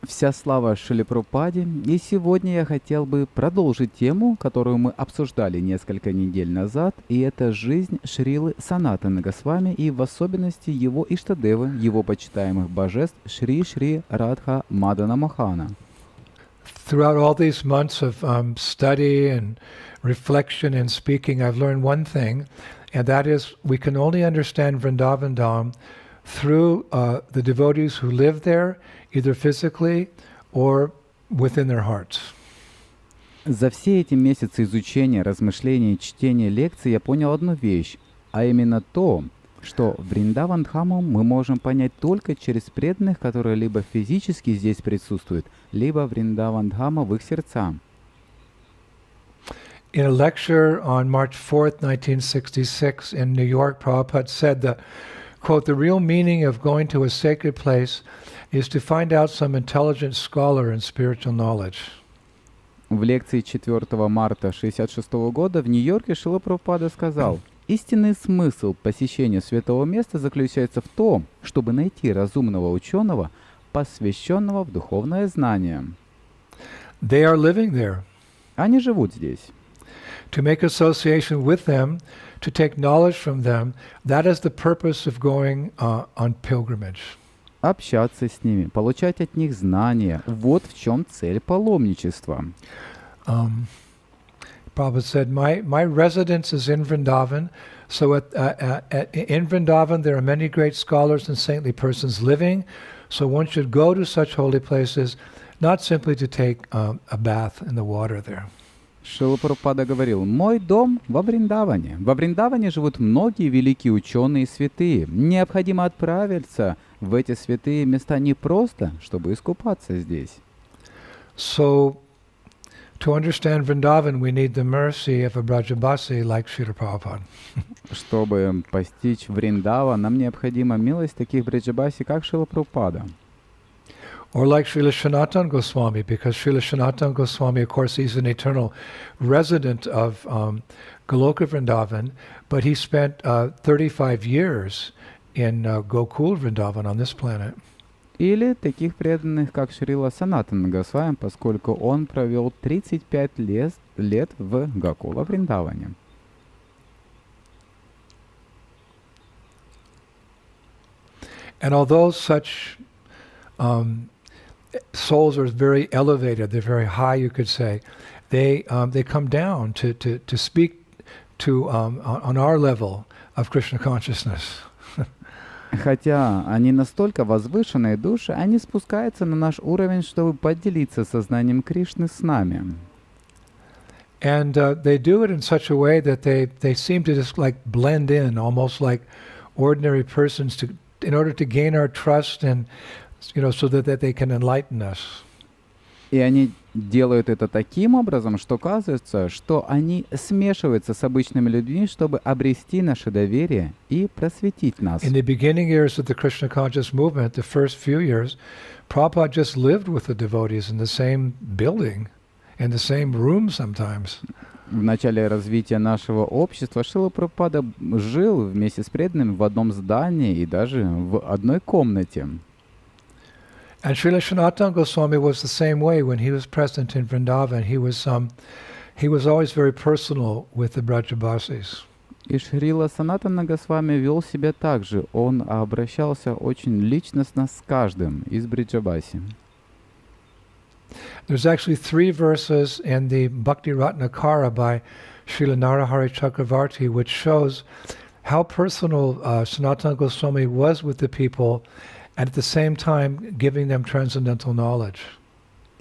Вся слава Шриле Прабхупаде, и сегодня я хотел бы продолжить тему, которую мы обсуждали несколько недель назад, и это жизнь Шрилы Санатаны Госвами и в особенности его Иштадевы, его почитаемых божеств Шри Радха Мадана Мохана. Throughout all these months of study and reflection and speaking, I've learned one thing, and that is we can only understand Vrindavan Dham through the devotees who live there, either physically or within their hearts. За все эти месяцы изучения, размышления и чтения лекций я понял одну вещь, а именно то, что Вриндаван Дхаму мы можем понять только через преданных, которые либо физически здесь присутствуют, либо Вриндаван Дхама в их сердца. In a lecture on March 4th, 1966 in New York, Prabhupada said that, quote, the real meaning of going to a sacred place is to find out some intelligent scholar in spiritual knowledge. В лекции 4 марта 1966 года в Нью-Йорке Шрила Прабхупада сказал, истинный смысл посещения святого места заключается в том, чтобы найти разумного ученого, посвященного в духовное знание. They are living there. Они живут здесь. To make association with them, to take knowledge from them, that is the purpose of going on pilgrimage. Общаться с ними, получать от них знания. Вот в чем цель паломничества. Prabhupada said, my residence is in Vrindavan, so in Vrindavan there are many great scholars and saintly persons living, so one should go to such holy places, not simply to take a bath in the water there. Шрила Прабхупада говорил, мой дом во Вриндаване. Во Вриндаване живут многие великие ученые и святые. Необходимо отправиться в эти святые места не просто, чтобы искупаться здесь. So, to understand Vrindavan, we need the mercy of a Brajabasi like Srila Prabhupada. Чтобы постичь Вриндава, нам необходима милость таких Браджабаси, как Шрила Прабхупада. Or like Srila Sanatana Goswami, because Srila Sanatana Goswami, of course, he's an eternal resident of Goloka Vrindavan, but he spent 35 years in Gokul Vrindavan on this planet. Или таких преданных, как Шрила Санатана Госвами, поскольку он провел 35 лет в Гокула Вриндаване. And although such souls are very elevated, they're very high, you could say, they come down to speak to on our level of Krishna consciousness. Хотя они настолько возвышенные души, они спускаются на наш уровень, чтобы поделиться сознанием Кришны с нами. And they do it in such a way that they seem to just like blend in, almost like ordinary persons, in order to gain our trust and so that they can enlighten us. И они делают это таким образом, что кажется, что они смешиваются с обычными людьми, чтобы обрести наше доверие и просветить нас. In the beginning years of the Krishna conscious movement, the first few years, Prabhupada just lived with the devotees in the same building, in the same room sometimes. В начале развития нашего общества Шрила Прабхупада жил вместе с преданными в одном здании и даже в одной комнате. And Srila Sanatana Goswami was the same way when he was present in Vrindavan. He was always very personal with the Brajabasis. И Шрила Санатана Госвами вел себя так же. Он обращался очень личностно с каждым из Бриджабаси. There's actually 3 verses in the Bhakti Ratnakara by Srila Narahari Chakravarti which shows how personal Sanatana Goswami was with the people, and at the same time giving them transcendental knowledge.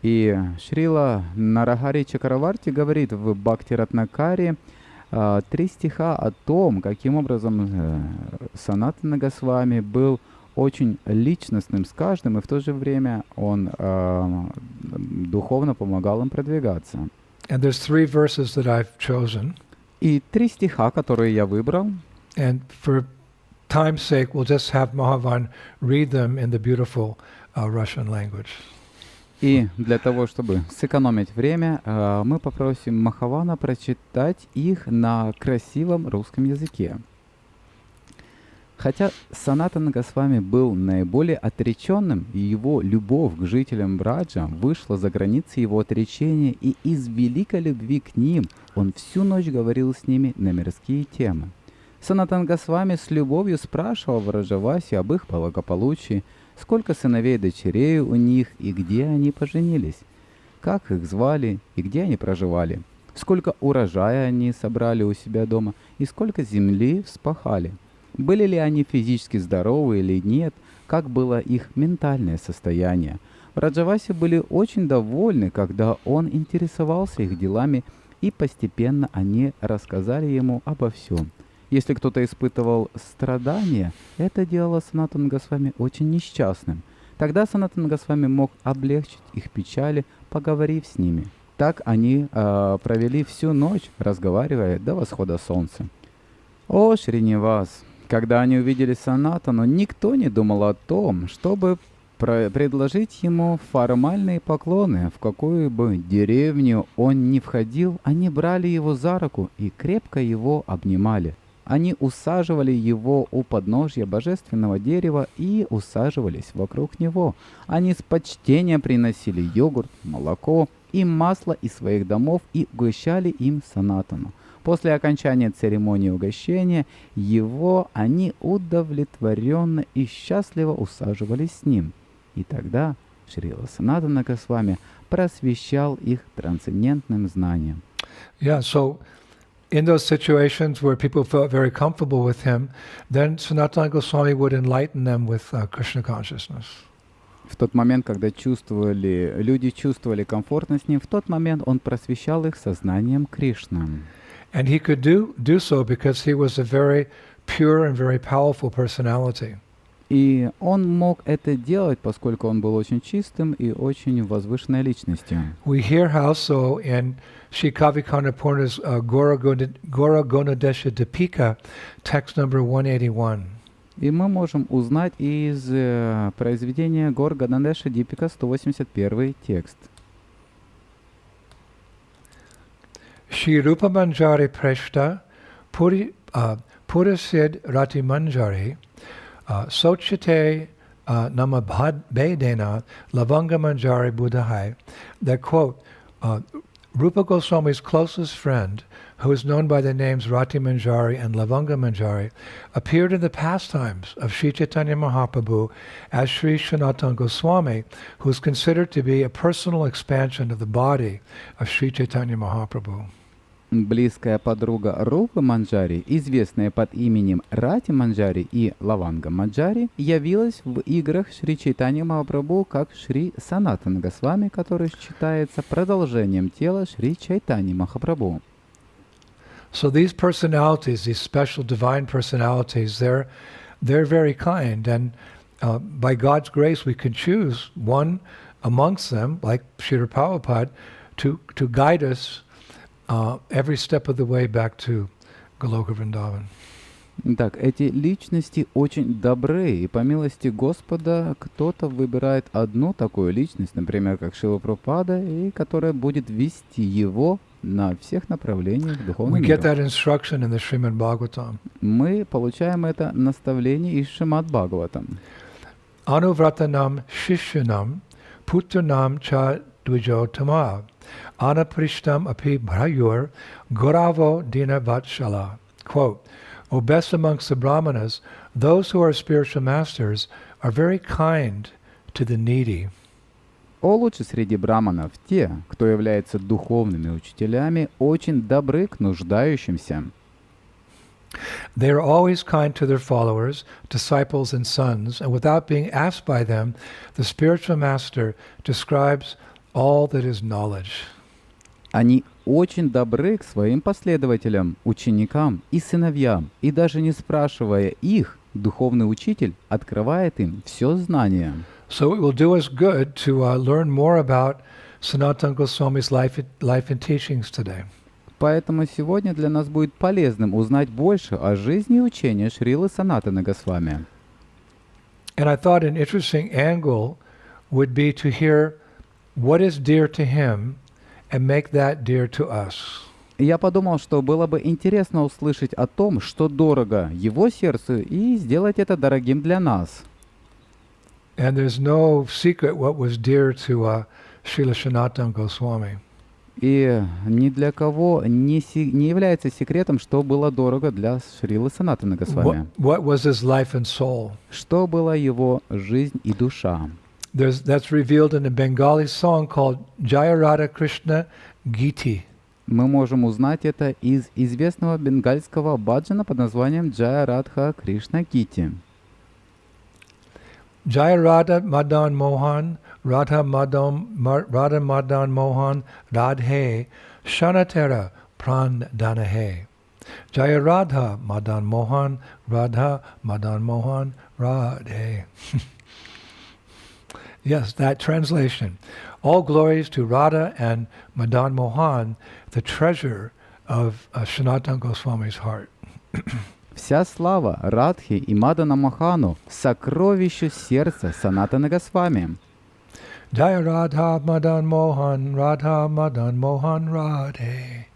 И Шрила Нарахари Чакраварти говорит в Бхакти Ратнакаре 3 стиха о том, каким образом Санатана Госвами был очень личностным с каждым, и в то же время он духовно помогал им продвигаться. And there's 3 verses that I've chosen. И 3 стиха, которые я выбрал. And for time's sake, we'll just have Mahavan read them in the beautiful Russian language. И для того, чтобы сэкономить время, мы попросим Махавана прочитать их на красивом русском языке. Хотя Санатана Госвами был наиболее отреченным, и его любовь к жителям Браджа вышла за границы его отречения, и из великой любви к ним он всю ночь говорил с ними на мирские темы. Санатана Госвами с любовью спрашивал Враджаваси об их благополучии, сколько сыновей и дочерей у них и где они поженились, как их звали и где они проживали, сколько урожая они собрали у себя дома и сколько земли вспахали. Были ли они физически здоровы или нет, как было их ментальное состояние. Враджаваси были очень довольны, когда он интересовался их делами, и постепенно они рассказали ему обо всем. Если кто-то испытывал страдания, это делало Санатана Госвами очень несчастным. Тогда Санатана Госвами мог облегчить их печали, поговорив с ними. Так они провели всю ночь, разговаривая до восхода солнца. О, Шринивас! Когда они увидели Санатану, никто не думал о том, чтобы предложить ему формальные поклоны. В какую бы деревню он ни входил, они брали его за руку и крепко его обнимали. Они усаживали его у подножья божественного дерева и усаживались вокруг него. Они с почтением приносили йогурт, молоко и масло из своих домов и угощали им Санатану. После окончания церемонии угощения его они удовлетворенно и счастливо усаживались с ним. И тогда Шрила Санатана Госвами просвещал их трансцендентным знанием. So in those situations where people felt very comfortable with him, then Sanatana Goswami would enlighten them with Krishna consciousness. В тот момент, когда люди чувствовали комфортно с ним, в тот момент он просвещал их сознанием Кришны. And he could do so because he was a very pure and very powerful personality. И он мог это делать, поскольку он был очень чистым и очень возвышенной личностью. We hear how so in Shri Kavikarna Purna's Gora Gonadesha Dipika, text number 181. И мы можем узнать из произведения Гор Ганадеша Дипика 181 текст. Shri Rupa Manjari Preshta Purasid Rati Manjari Sochite Namabhedena Lavanga Manjari Buddhahai, that quote, Rupa Goswami's closest friend, who is known by the names Rati Manjari and Lavanga Manjari, appeared in the pastimes of Sri Chaitanya Mahaprabhu as Sri Sanatana Goswami, who is considered to be a personal expansion of the body of Sri Chaitanya Mahaprabhu. Близкая подруга Рупы Манджари, известная под именем Рати Манджари и Лаванга Манджари, явилась в играх Шри Чайтанья Махапрабху как Шри Санатана Госвами, который считается продолжением тела Шри Чайтаньи Махапрабху. So these personalities, these special divine personalities, they're very kind, and by God's grace we can choose one amongst them, like Srila Prabhupada, to guide us every step of the way back to Goloka Vrindavan. Так, эти личности очень добры, и по милости Господа кто-то выбирает одну такую личность, например, как Шрила Прабхупада, и которая будет вести его на всех направлениях духовного We get мира. that instruction in the Srimad Bhagavatam. Мы получаем это наставление из Шримад Бхагаватам. Anuvratanam shishyanam putranam cha dvijottama anapristam api bhrayur goravo dina vatshala. Quote, O best amongst the Brahmanas, those who are spiritual masters are very kind to the needy. О лучше среди браманов те, кто является духовными учителями, очень добры к нуждающимся. They are always kind to their followers, disciples and sons, and without being asked by them, the spiritual master describes all that is knowledge. Они очень добры к своим последователям, ученикам и сыновьям, и даже не спрашивая их, духовный учитель открывает им все знание. So it will do us good to learn more about Sanatana Goswami's life and teachings today. Поэтому сегодня для нас будет полезным узнать больше о жизни и учении Шрилы Санатана Госвами. And I thought an interesting angle would be to hear what is dear to him and make that dear to us. И я подумал, что было бы интересно услышать о том, что дорого его сердцу, и сделать это дорогим для нас. And there's no secret what was dear to Srila Sanatana Goswami. И ни для кого не является секретом, что было дорого для Шрилы Санатаны Госвами. What was his life and soul? Что была его жизнь и душа. That's revealed in a Bengali song called Jaya Radha Krishna Giti. Мы можем узнать это из известного бенгальского баджана под названием Джая Радха Кришна Гити. Jaya Radha Madan Mohan, Radha Madan Mohan, Radhe, Shanatera Pran Danahe. Jaya Radha Madan Mohan, Radha Madan Mohan, Radhe. Yes, that translation. All glories to Radha and Madan Mohan, the treasure of Sanatana Goswami's heart. Вся слава Радхи и Мадана Мохану, сокровищу сердца Санатаны Госвами. Jaya Radha Madan Mohan, Radha Madan Mohan Radhe.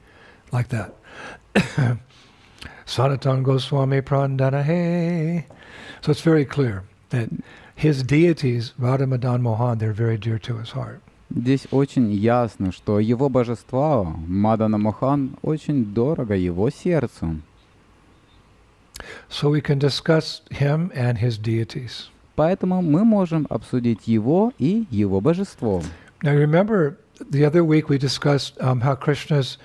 Like that. Sanatana Goswami Prandanahe. So it's very clear that his deities, Radha Madan Mohan, they're very dear to his heart. Здесь очень ясно, что его божество, Мадана Мохан, очень дорого его сердцу. So we can discuss him and his deities. Поэтому мы можем обсудить его и его божество. Now remember, the other week we discussed how Krishna's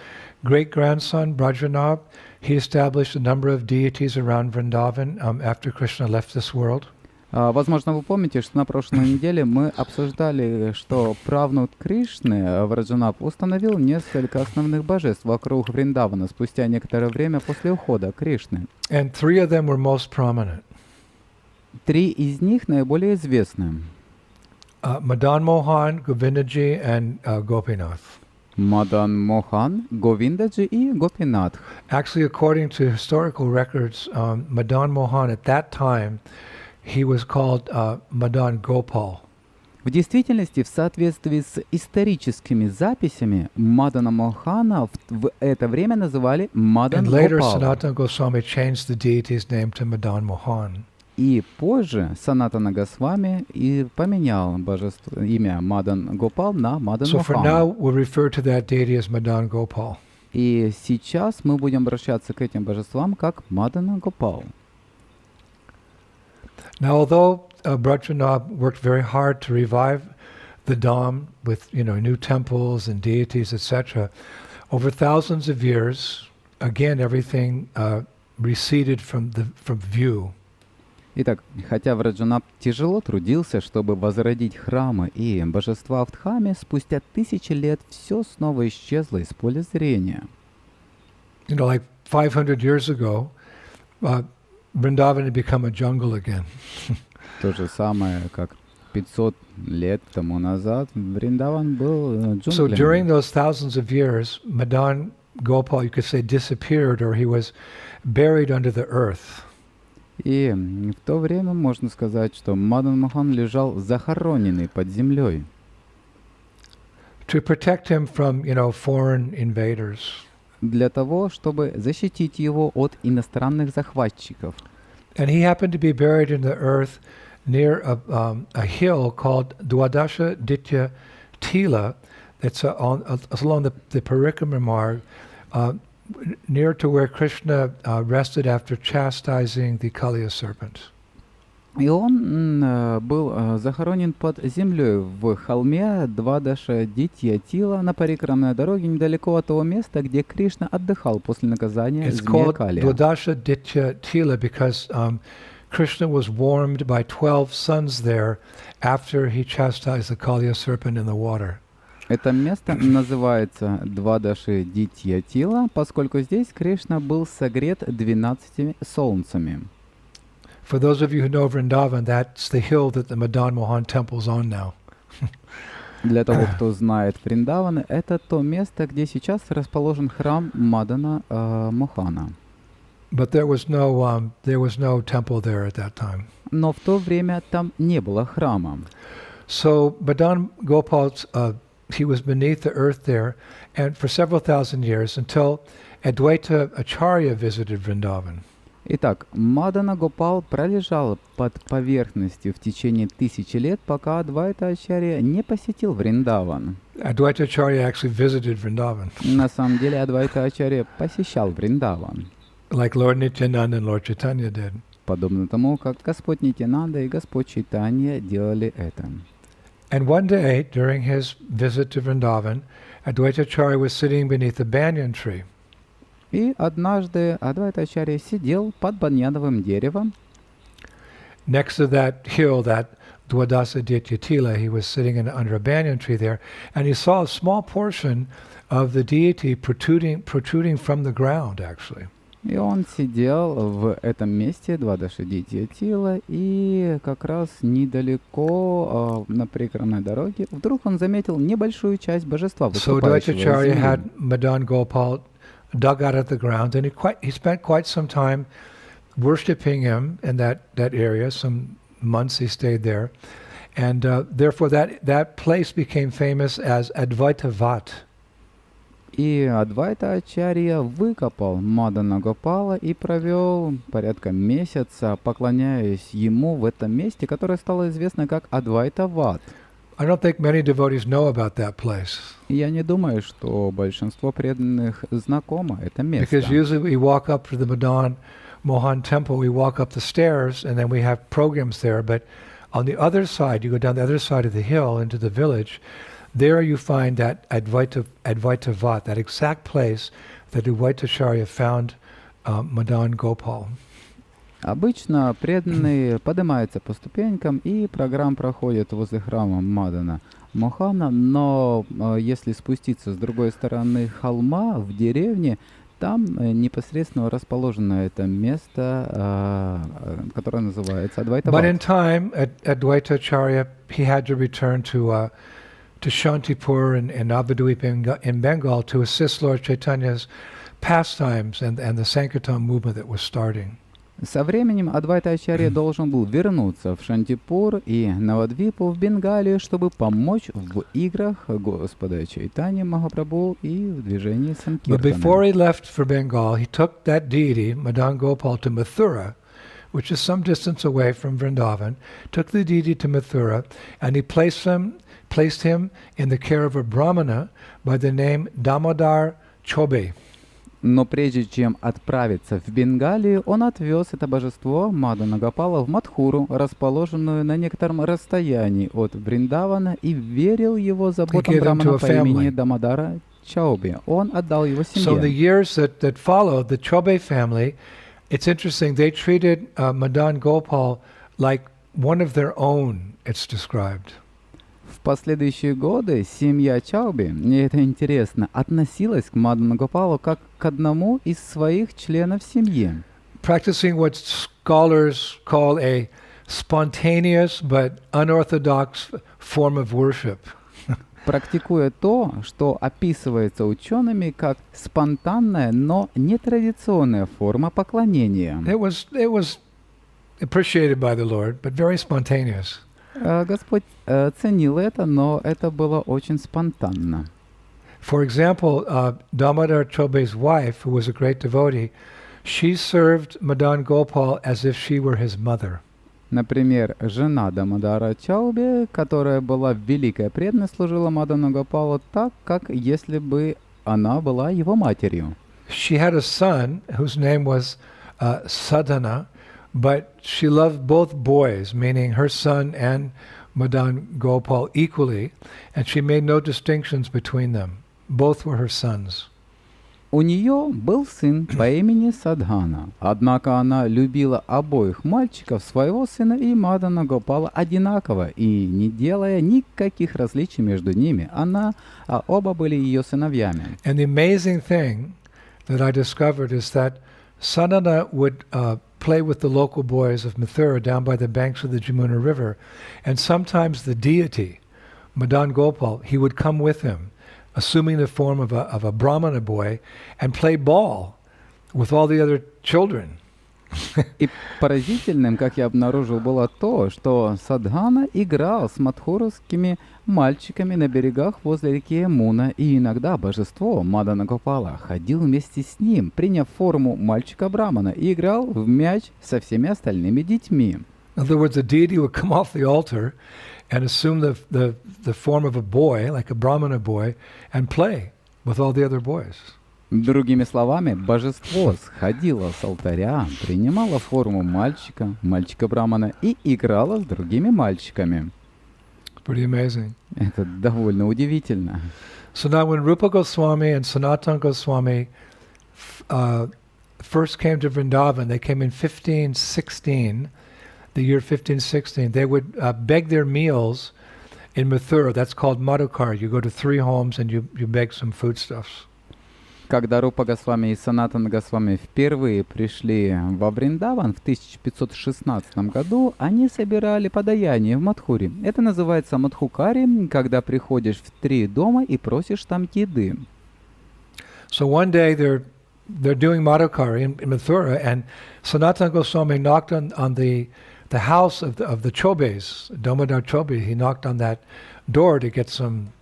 great-grandson, Brajanav, he established a number of deities around Vrindavan after Krishna left this world. Возможно, вы помните, что на прошлой неделе мы обсуждали, что правнук Кришны, Враджанаб, установил несколько основных божеств вокруг Вриндавана спустя некоторое время после ухода Кришны. And three of them were most prominent. 3 из них наиболее известны. Madan Mohan, Govindaji, and Gopinath. Мадан Мохан, Говиндаджи и Гопинатх. Actually, according to historical records, Madan Mohan at that time, he was called Madan Gopal. В действительности, в соответствии с историческими записями, Мадана Мохана в это время называли Мадан And later, Гопал. Sanatana Goswami changed the deity's name to Madan Mohan. И позже Санатана Госвами и поменял божество, имя Мадан Гопал на Мадан So for Мохан. now, we'll refer to that deity as Madan Gopal. И сейчас мы будем обращаться к этим божествам как Мадана Гопал. Now, although Brajanav worked very hard to revive the Dham with, new temples and deities, etc., over thousands of years, again, everything receded from view. Итак, хотя Враджанаб тяжело трудился, чтобы возродить храмы и божества в Дхаме, спустя 1000 лет все снова исчезло из поля зрения. Like 500 years ago, Vrindavan had become a jungle again. То же самое, как 500 лет тому назад Вриндаван был So джунглем. during those thousands of years, Madan Gopal, you could say, disappeared, or he was buried under the earth. И в то время можно сказать, что Мадан Мохан лежал захороненный под землей. To protect him from, foreign invaders. Для того, чтобы защитить его от иностранных захватчиков. And he happened to be buried in the earth near a hill called Dwadasha Ditya Tila that's along the Parikrama Marg, near to where Krishna rested after chastising the Kaliya serpent. И он был захоронен под землей в холме Двадаша Дитья Тила на парикрамной дороге недалеко от того места, где Кришна отдыхал после наказания It's змея called Калия. Dwadasha Ditya Tila because Krishna was warmed by 12 suns there after he chastised the Kaliya serpent in the water. Это место называется Двадаши Дитья Тила, поскольку здесь Кришна был согрет 12 солнцами. For those of you who know Vrindavan, that's the hill that the Madan Mohan temple's on now. Для того, кто знает Вриндаван, это то место, где сейчас расположен храм Мадана Мохана. But there was no temple there at that time. Но в то время там не было храма. So Madan Gopal's he was beneath the earth there, and for several thousand years until Advaita Acharya visited Vrindavan. Итак, Мадана Гопал пролежал под поверхностью в течение 1000 лет, пока Адвайта Ачарья не посетил Вриндаван. Advaita Acharya actually visited Vrindavan, На самом деле Адвайта Ачарья посещал Вриндаван, like Lord Nityananda and Lord Chaitanya did. подобно тому, как Господь Нитянанда и Господь Чайтанья делали это. And one day, during his visit to Vrindavan, Advaita Acharya was sitting beneath a banyan tree. И однажды Адвайта Ачарья сидел под баньяновым деревом. Next to that hill, that Dwadasa Dityatila, he was sitting under a banyan tree there, and he saw a small portion of the deity protruding from the ground, actually. И он сидел в этом месте, Двадаши Дитьятила, и как раз недалеко на пригородной дороге вдруг он заметил небольшую часть божества, So Advaita выступающего из Acharya земли. had Madan Gopal dug out of the ground, and he spent quite some time worshipping him in that area. Some months he stayed there, and therefore that place became famous as Advaita Vat. И Адвайта Ачарья выкопал Мадана Гопала и провел порядка месяца, поклоняясь ему в этом месте, которое стало известно как Адвайта Ват. I don't think many devotees know about that place. Я не думаю, что большинство преданных знакомо это место. Because usually we walk up to the Madan Mohan temple, we walk up the stairs, and then we have programs there. But on the other side, you go down the other side of the hill into the village, there you find that Advaita Vat, that exact place that Advaita Acharya found Madan Gopal. Обычно преданные поднимаются по ступенькам, и программа проходит возле храма Мадана Мохана, но если спуститься с другой стороны холма в деревне, там непосредственно расположено это место, которое называется Адвайта But in Ват. time, Advaita Acharya, he had to return to Shantipur in Navadvip in Bengal to assist Lord Chaitanya's pastimes and the Sankirtan movement that was starting. Со временем Адвайта Ачарья должен был вернуться в Шантипур и Навадвипу в Бенгалию, чтобы помочь в играх Господа Чайтаньи Махапрабху и в движении But before Санкиртана. he left for Bengal, he took that deity, Madan Gopal, to Mathura, which is some distance away from Vrindavan, took the deity to Mathura, and he placed him in the care of a Brahmana by the name Damodar Chobe. Но прежде чем отправиться в Бенгалию, он отвез это божество Мадана Гопала в Мадхуру, расположенную на некотором расстоянии от Вриндавана, и верил его заботам gave him to брамана a по имени family. Дамодара Чауби. Он отдал его So the семье. years that followed, the Chobe family, it's interesting, they treated Madan Gopal like one of their own, it's described. В последующие годы семья Чауби, мне это интересно, относилась к Мадану Гопалу как к одному из своих членов семьи. Practicing what scholars call a spontaneous but unorthodox form of worship. Практикуя то, что описывается учеными как спонтанная, но нетрадиционная форма поклонения. It was appreciated by the Lord, but very spontaneous. Господь ценил это, но это было очень спонтанно. For example, Damodar Chobe's wife, who was a great devotee, she served Madan Gopal as if she were his mother. Например, жена Дамодара Чауби, которая была великой преданной, служила Мадану Гопалу так, как если бы она была его матерью. She had a son whose name was Sadhana, but she loved both boys, meaning her son and Madan Gopal equally, and she made no distinctions between them. Both were her sons. У нее был сын по имени Садхана, однако она любила обоих мальчиков, своего сына и Мадана Гопала, одинаково, и не делая никаких различий между ними. Оба были ее сыновьями. And the amazing thing that I discovered is that Sadhana would play with the local boys of Mathura down by the banks of the Jamuna River, and sometimes the deity, Madan Gopal, he would come with him, assuming the form of a Brahmana boy, and play ball with all the other children. И поразительным, как я обнаружил, было то, что Садхана играл с мадхурскими мальчиками на берегах возле реки Ямуна, и иногда божество Мадана Гопала ходил вместе с ним, приняв форму мальчика Брамана, и играл в мяч со всеми остальными детьми. In other words, the deity would come off the altar and assume the form of a boy, like a Brahmana boy, and play with all the other boys. Другими словами, божество сходило с алтаря, принимало форму мальчика, мальчика Брамана, и играло с другими мальчиками. It's pretty amazing. Это довольно удивительно. So now when Rupa Goswami and Sanatana Goswami first came to Vrindavan, they came in 1516, the year 1516. They would beg their meals in Mathura. That's called Madhukar. You go to 3 homes and you beg some foodstuffs. Когда Рупа Госвами и Санатана Госвами впервые пришли во Вриндаван в 1516 году, они собирали подаяние в Мадхуре. Это называется Мадхукари, когда приходишь в 3 дома и просишь там еды. So one day they're doing Madhukari in Mathura, and Sanatana Goswami knocked on the house of the Chobes, Damodar Chobe. He knocked on that door to get some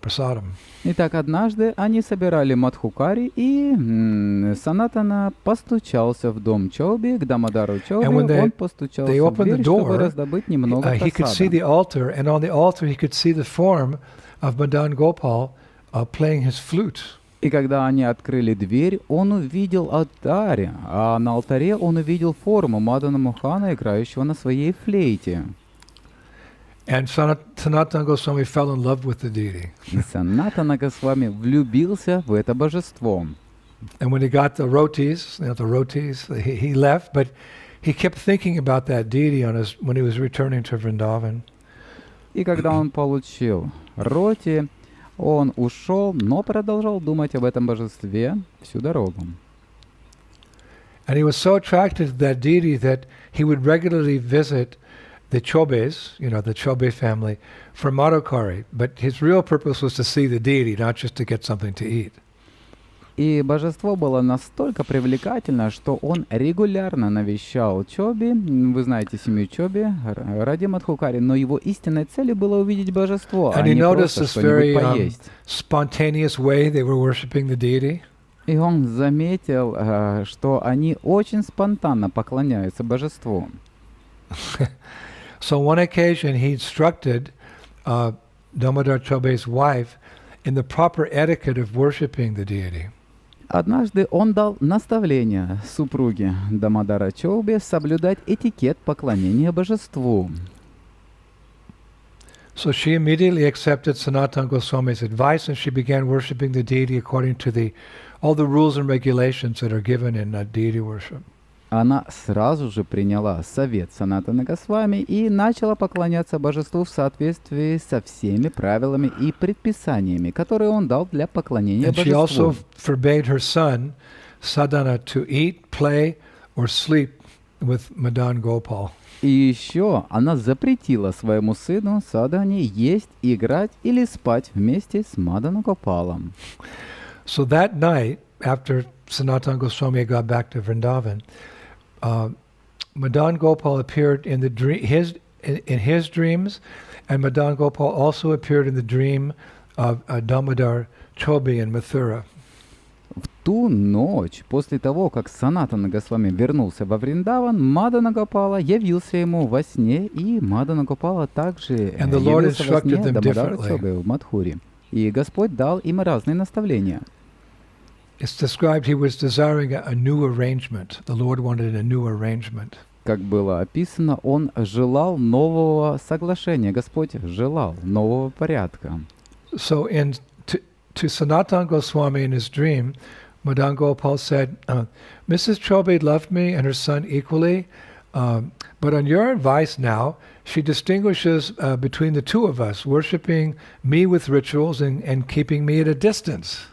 prasadam. Итак, однажды они собирали Мадхукари, и Санатана постучался в дом Чоби, к Дамодару Чоби, он постучался в дверь, чтобы раздобыть немного he could see the прасада. altar, and on the altar he could see the form of Madan Gopal playing his flute. И когда они открыли дверь, он увидел алтарь, а на алтаре он увидел форму Мадана Мохана, играющего на своей флейте. And Sanatana Goswami fell in love with the deity. И Санатана Госвами влюбился в это божество. And when he got the rotis, he left, but he kept thinking about that deity when he was returning to Vrindavan. И когда он получил роти, он ушел, но продолжал думать об этом божестве всю дорогу. And he was so attracted to that deity that he would regularly visit the Chobes, the Chobe family, for Madhukari. But his real purpose was to see the deity, not just to get something to eat. И божество было настолько привлекательно, что он регулярно навещал Чоби, вы знаете семью Чоби, ради Мадхукари, но его истинной целью было увидеть божество, а не просто что-нибудь поесть. Spontaneous way they were worshiping the deity. И он заметил, что они очень спонтанно поклоняются божеству. So one occasion he instructed Damodar Chobe's wife in the proper etiquette of worshiping the deity. Однажды он дал наставление супруге Дамодара Чоби соблюдать этикет поклонения божеству. So she immediately accepted Sanatana Goswami's advice, and she began worshiping the deity according to all the rules and regulations that are given in deity worship. Она сразу же приняла совет Санатана Госвами и начала поклоняться божеству в соответствии со всеми правилами и предписаниями, которые он дал для поклонения And she божеству. also forbade her son, Sadhana, to eat, play, or sleep with Madan Gopal. И еще она запретила своему сыну Садхане есть, играть или спать вместе с Маданом Гопалом. So that night, after Sanatana Goswami got back to Vrindavan, Madan Gopal appeared in his dreams, and Madan Gopal also appeared in the dream of Damodar Chobe in Mathura. В ту ночь, после того, как Санатана Госвами вернулся во Вриндаван, Мадана Гопала явился ему во сне, и Мадана Гопала также явился во сне Дамодара Чоби в Мадхуре. И Господь дал им разные наставления. It's described he was desiring a new arrangement. The Lord wanted a new arrangement. Как было описано, он желал нового соглашения. Господь желал нового порядка. So to Sanatana Goswami in his dream, Madan Gopal said, Mrs. Chobe loved me and her son equally, but on your advice now, she distinguishes between the two of us, worshipping me with rituals and keeping me at a distance.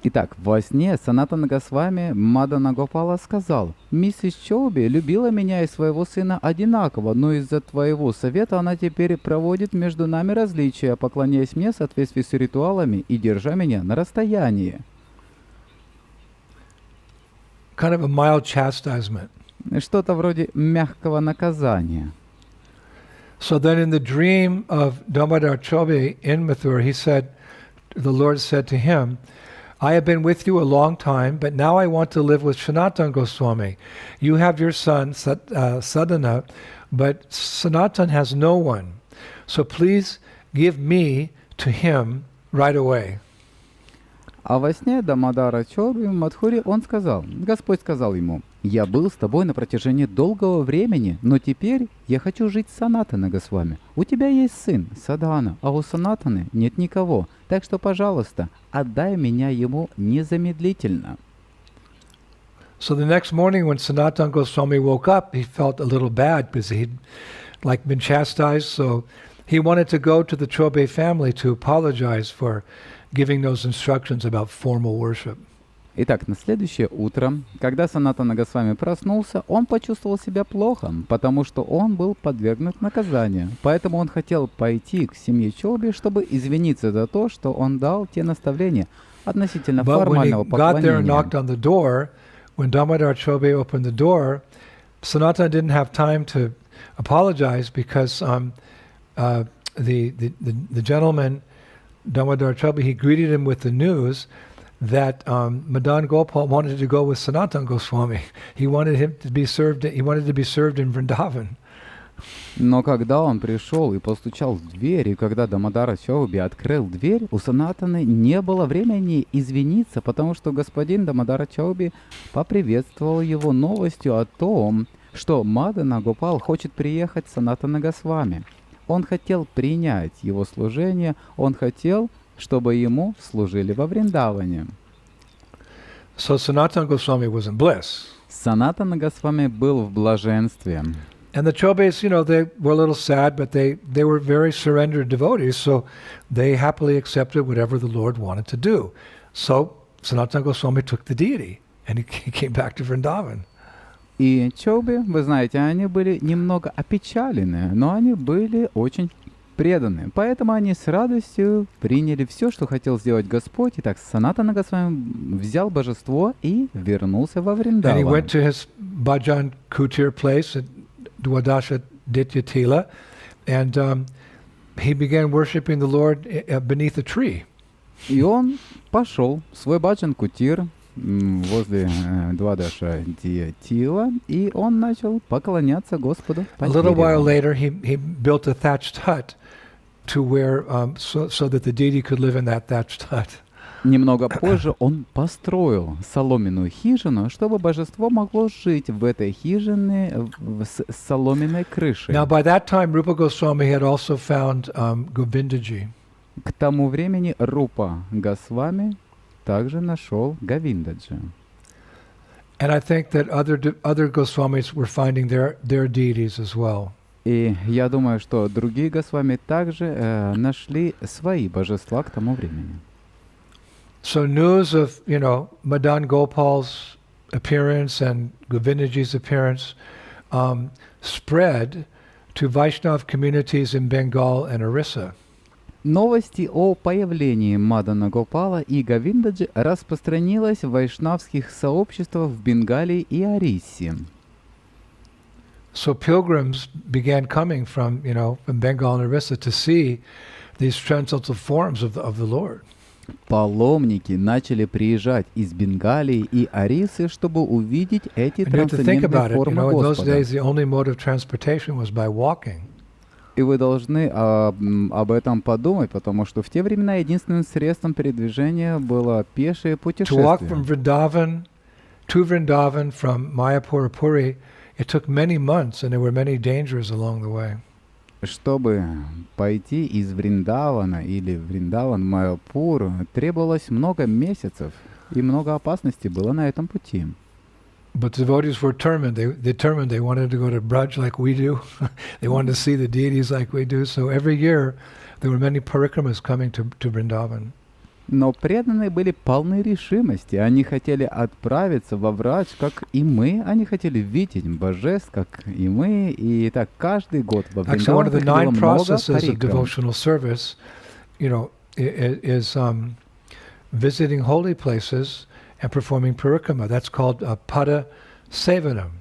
Итак, во сне Санатана Госвами Мадана Гопала сказал: «Миссис Чоби любила меня и своего сына одинаково, но из-за твоего совета она теперь проводит между нами различия, поклоняясь мне в соответствии с ритуалами и держа меня на расстоянии». kind of a mild chastisement. Что-то вроде мягкого наказания. So then in the dream of Damodar Chobe in Mathura, the Lord said to him, I have been with you a long time, but now I want to live with Sanatana Goswami. You have your son, Sadhana, but Sanatana has no one. So please give me to him right away. А во сне Дамодара Чоби в Мадхуре он сказал, Господь сказал ему, «Я был с тобой на протяжении долгого времени, но теперь я хочу жить с Санатана Госвами. У тебя есть сын, Садхана, а у Санатаны нет никого, так что, пожалуйста, отдай меня ему незамедлительно». So the next morning when Sanatana Goswami woke up, he felt a little bad because he'd been chastised, so he wanted to go to the Chobe family to apologize for giving those instructions about formal worship. Итак, на следующее утро, когда Санатана Госвами проснулся, он почувствовал себя плохо, потому что он был подвергнут наказанию. Поэтому он хотел пойти к семье Чоби, чтобы извиниться за то, что он дал те наставления относительно формального поклонения. When Damodar Chobe opened the door, Sanatana didn't have time to apologize because the gentleman, Damodar Chobe, he greeted him with the news that Madan Gopal wanted to go with Sanatana Goswami. He wanted to be served in Vrindavan. Но когда он пришел и постучал в дверь, и когда Дамодара Чоби открыл дверь, у Санатаны не было времени извиниться, потому что господин Дамодара Чоби поприветствовал его новостью о том, что Мадана Гопал хочет приехать с Санатана Госвами. Он хотел принять его служение, он хотел, чтобы ему служили во Вриндаване. So Sanatana Goswami was in bliss. Санатана Госвами был в блаженстве. And the Chobes, they were a little sad, but they were very surrendered devotees, so they happily accepted whatever the Lord wanted to do. So Sanatana Goswami took the deity, and he came back to Vrindavan. И Чоби, вы знаете, они были немного опечалены, но они были очень преданы. Поэтому они с радостью приняли все, что хотел сделать Господь. Итак, Санатана Госвами взял божество и вернулся во Вриндаван. And he went to his bhajan kutir place at Dwadasha Dityatila, and he began worshiping the Lord beneath a tree. И он пошел в свой баджан-кутир возле Двадаша Диятила, и он начал поклоняться Господу под деревом. A little while later, he built a thatched hut to where so that the deity could live in that thatched hut. Немного позже он построил соломенную хижину, чтобы божество могло жить в этой хижине с соломенной крышей. Now, by that time, Rupa Goswami had also found Govindaji. К тому времени Рупа Госвами также нашел Говиндаджи. And I think that other Goswamis were finding their deities as well. И я думаю, что другие Госвами также нашли свои божества к тому времени. So news of, Madan Gopal's appearance and Govindaji's appearance spread to Vaishnav communities in Bengal and Orissa. Новости о появлении Мадана Гопала и Говиндаджи распространилось в вайшнавских сообществах в Бенгалии и Ориссе. So pilgrims began coming from Bengal and Orissa to see these transcendental forms of the Lord. Паломники начали приезжать из Бенгалии и Орисы, чтобы увидеть эти трансцендентные формы Господа. И вы должны об этом подумать, потому что в те времена единственным средством передвижения было пешее путешествие. To walk from Vrindavan to Vrindavan from Mayapur or Puri, it took many months, and there were many dangers along the way. Чтобы пойти из Вриндавана или Вриндаван в Майяпур, требовалось много месяцев, и много опасностей было на этом пути. But the devotees were determined. They wanted to go to Braj like we do. They wanted to see the deities like we do. So every year there were many parikramas coming to Vrindavan. Но преданные были полны решимости. Они хотели отправиться во Врадж, как и мы. Они хотели видеть божеств, как и мы. И так каждый год во Вриндаван приходило много парикрам. Is visiting holy places and performing parikama. That's called pada sevanam.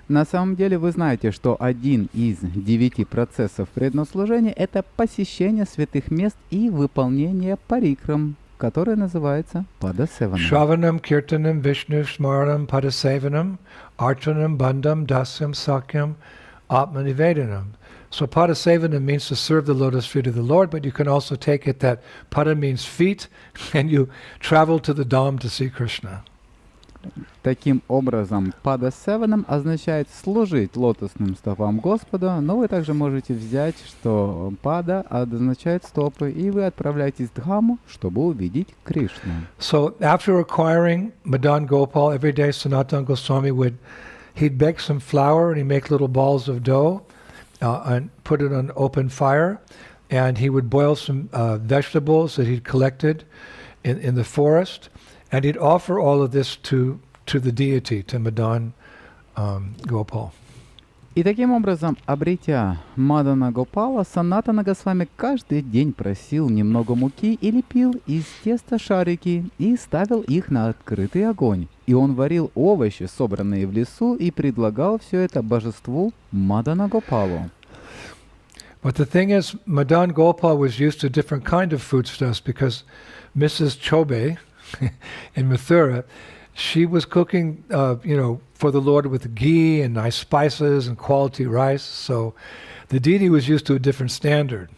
На самом деле вы знаете, что один из 9 процессов преданного служения — это посещение святых мест и выполнение парикрам, которое называется падасеванам. Shravanam, kirtanam, vishnu, smaranam, padasevanam, archanam, bandham, dasyam, sakyam, atmanivedanam. So padasevanam means to serve the lotus feet of the Lord, but you can also take it that pada means feet, and you travel to the Dham to see Krishna. Таким образом, падасеванам означает служить лотосным стопам Господа, но вы также можете взять, что пада означает стопы, и вы отправляетесь в Дхаму, чтобы увидеть Кришну. So after acquiring Madan Gopal, every day Sanatana Goswami he'd bake some flour and he'd make little balls of dough and put it on open fire, and he would boil some vegetables that he'd collected in the forest. And he'd offer all of this to the deity, to Madan Gopal. И таким образом, обретя Мадана Гопала, Санатана Госвами каждый день просил немного муки и лепил из теста шарики и ставил их на открытый огонь. И он варил овощи, собранные в лесу, и предлагал все это божеству Мадана Гопалу. But the thing is, Madan Gopal was used to different kind of foodstuffs because Mrs. Chobe in Mathura, she was cooking, for the Lord with ghee and nice spices and quality rice. So the deity was used to a different standard.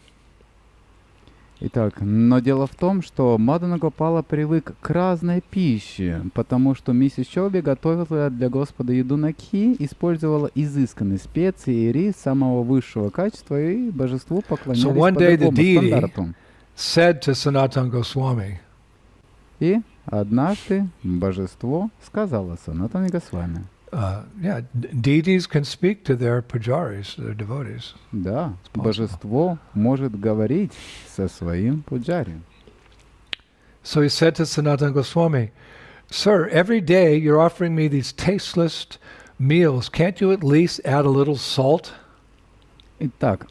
Итак, но дело в том, что Мадана Гопала привык к разной пище, потому что миссис Чоби готовила для Господа еду на ки, использовала изысканные специи и рис самого высшего качества, и божеству поклонялись по другому стандарту. Said to Sanatana Goswami, И однажды божество сказало Санатане Госвами. Deities can speak to their pujaris, their devotees. Да, божество может говорить со своим пуджари. So he said to Sanatana Goswami, "Sir, every day you're offering me these tasteless meals. Can't you at least add a little salt?" Итак,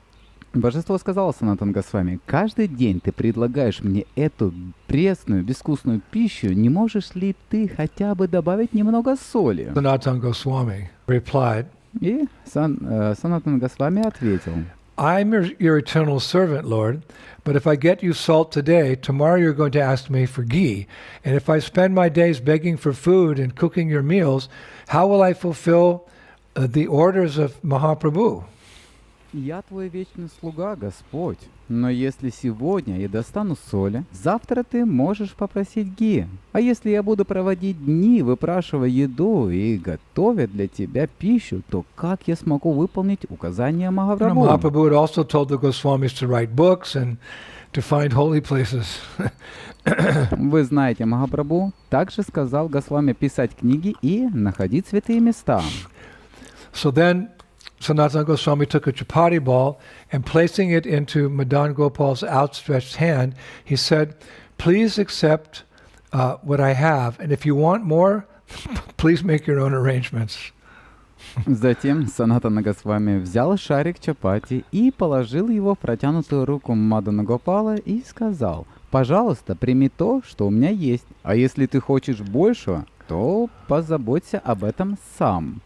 божество сказало Санатана Госвами: каждый день ты предлагаешь мне эту пресную, безвкусную пищу, не можешь ли ты хотя бы добавить немного соли? Sanatana Goswami replied, И Санатана Госвами ответил: I'm your eternal servant, Lord, but if I get you salt today, tomorrow you're going to ask me for ghee. And if I spend my days begging for food and cooking your meals, how will I fulfill the orders of Mahaprabhu? «Я твой вечный слуга, Господь, но если сегодня я достану соли, завтра ты можешь попросить ги. А если я буду проводить дни, выпрашивая еду и готовя для тебя пищу, то как я смогу выполнить указания Махапрабху?» Mahaprabhu had also told the Goswamis to write books and to find holy places. Вы знаете, Махапрабху также сказал Госвами писать книги и находить святые места. So then Sanatana Goswami took a chapati ball and placing it into Madan Gopal's outstretched hand, he said, "Please accept what I have, and if you want more, please make your own arrangements." Затем Санатана Госвами взял шарик чапати и положил его в протянутую руку Мадана Гопала и сказал: «Пожалуйста, прими то, что у меня есть, а если ты хочешь большего, то позаботься об этом сам».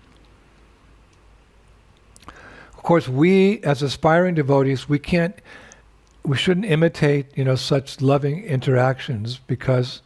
Of course, we as aspiring devotees, we shouldn't imitate, such loving interactions because,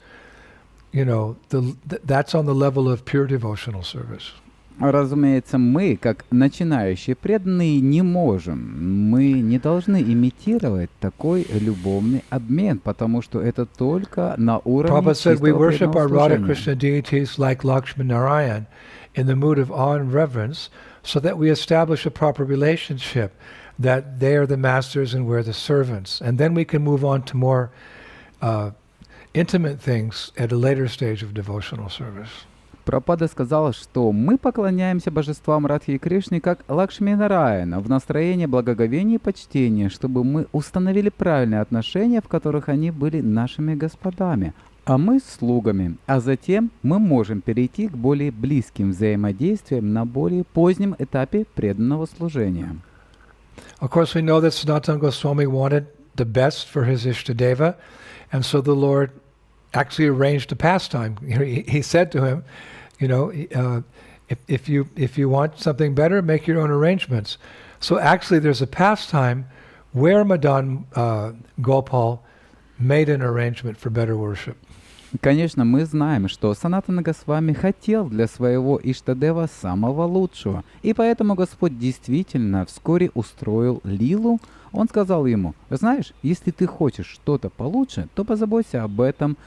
that's on the level of pure devotional service. Разумеется, мы, как начинающие преданные, не можем, мы не должны имитировать такой любовный обмен, потому что это только на уровне Prabhupada said we чистого worship our преданного Radha служения. Krishna deities like Lakshmi Narayan in the mood of awe and reverence, so that we establish a proper relationship, that they are the masters and we're the servants. And then we can move on to more intimate things at a later stage of devotional service. Прабхупада сказал, что мы поклоняемся божествам Радхи и Кришне как Лакшми Нараяна в настроении благоговения и почтения, чтобы мы установили правильные отношения, в которых они были нашими господами, а мы слугами. А затем мы можем перейти к более близким взаимодействиям на более позднем этапе преданного служения. Of course, we know that Sanatana Goswami wanted the best for his Ishtadeva, and so the Lord actually arranged a pastime. He said to him, if you want something better, make your own arrangements. So actually there's a pastime where Madan Gopal made an arrangement for better worship. Конечно, мы знаем, что Санатана Госвами хотел для своего Иштадева самого лучшего. И поэтому Господь действительно вскоре устроил лилу. Он сказал ему: знаешь, если ты хочешь что-то получше, то позаботься об этом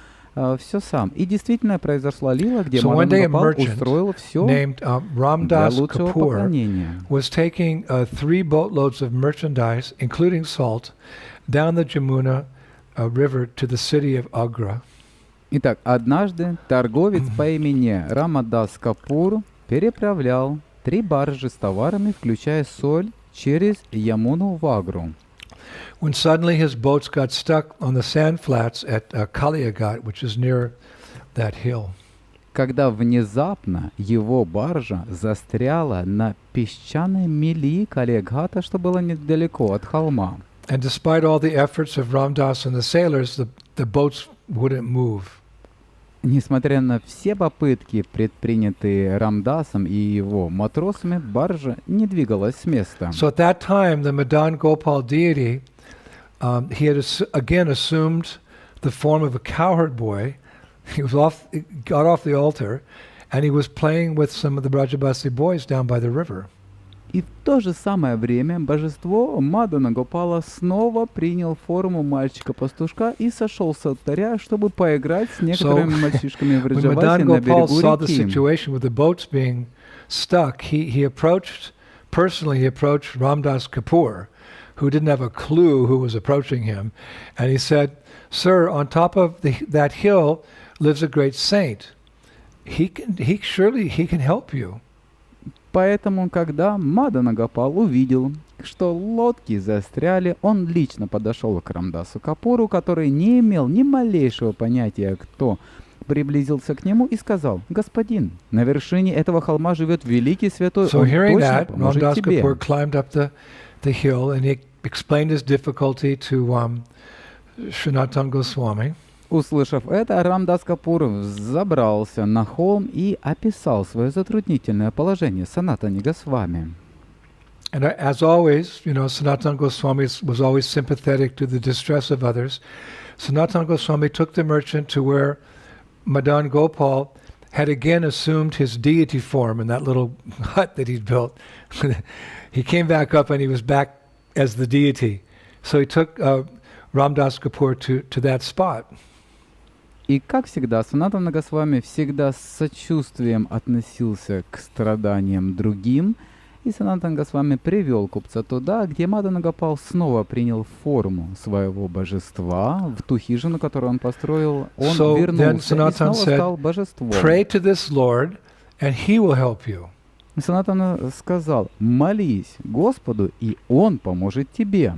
все сам. И действительно произошла лила, где Мадан Гопал устроил все для лучшего поклонения. Was taking 3 boatloads of merchandise, including salt, down the Jamuna river to the city of Agra. Итак, однажды торговец по имени Рамадас Капур переправлял 3 баржи с товарами, включая соль, через Ямуну в Агру. When suddenly his boats got stuck on the sand flats at Kaliagat, which is near that hill. Когда внезапно его баржа застряла на песчаной мели Калиагата, что было недалеко от холма. And despite all the efforts of Ramdas and the sailors, the boats wouldn't move. Несмотря на все попытки, предпринятые Рамдасом и его матросами, баржа не двигалась с места. So at that time, the Madan Gopal deity, he had again assumed the form of a cowherd boy. He got off the altar, and he was playing with some of the Brajabasi boys down by the river. И в то же самое время божество Мадана Гопала снова принял форму мальчика-пастушка и сошел с алтаря, чтобы поиграть с некоторыми мальчишками в Раджавасе на берегу реки. Stuck, he approached Ramdas Kapoor, who didn't have a clue who was approaching him, and he said, "Sir, on top of that hill lives a great saint. He can help you." Поэтому, когда Мадана Гопал увидел, что лодки застряли, он лично подошел к Рамдасу Капуру, который не имел ни малейшего понятия, кто приблизился к нему, и сказал: «Господин, на вершине этого холма живет великий святой, он точно поможет тебе». Kapoor climbed up the hill and he explained his difficulty to Sanatana Goswami. Услышав это, Рамдас Капур забрался на холм и описал свое затруднительное положение Санатане Госвами. And as always, Sanatana Goswami was always sympathetic to the distress of others. Sanatana Goswami took the merchant to where Madan Gopal had again assumed his deity form in that little hut that he'd built. He came back up and he was back as the deity. So he took Ramdas Kapoor to that spot. И, как всегда, Санатана Госвами всегда с сочувствием относился к страданиям другим, и Санатана Госвами привел купца туда, где Мадана Гопал снова принял форму своего божества, в ту хижину, которую он построил, он вернулся и снова стал божеством. Pray to this Lord, and he will help you. Санатана сказал: молись Господу, и Он поможет тебе.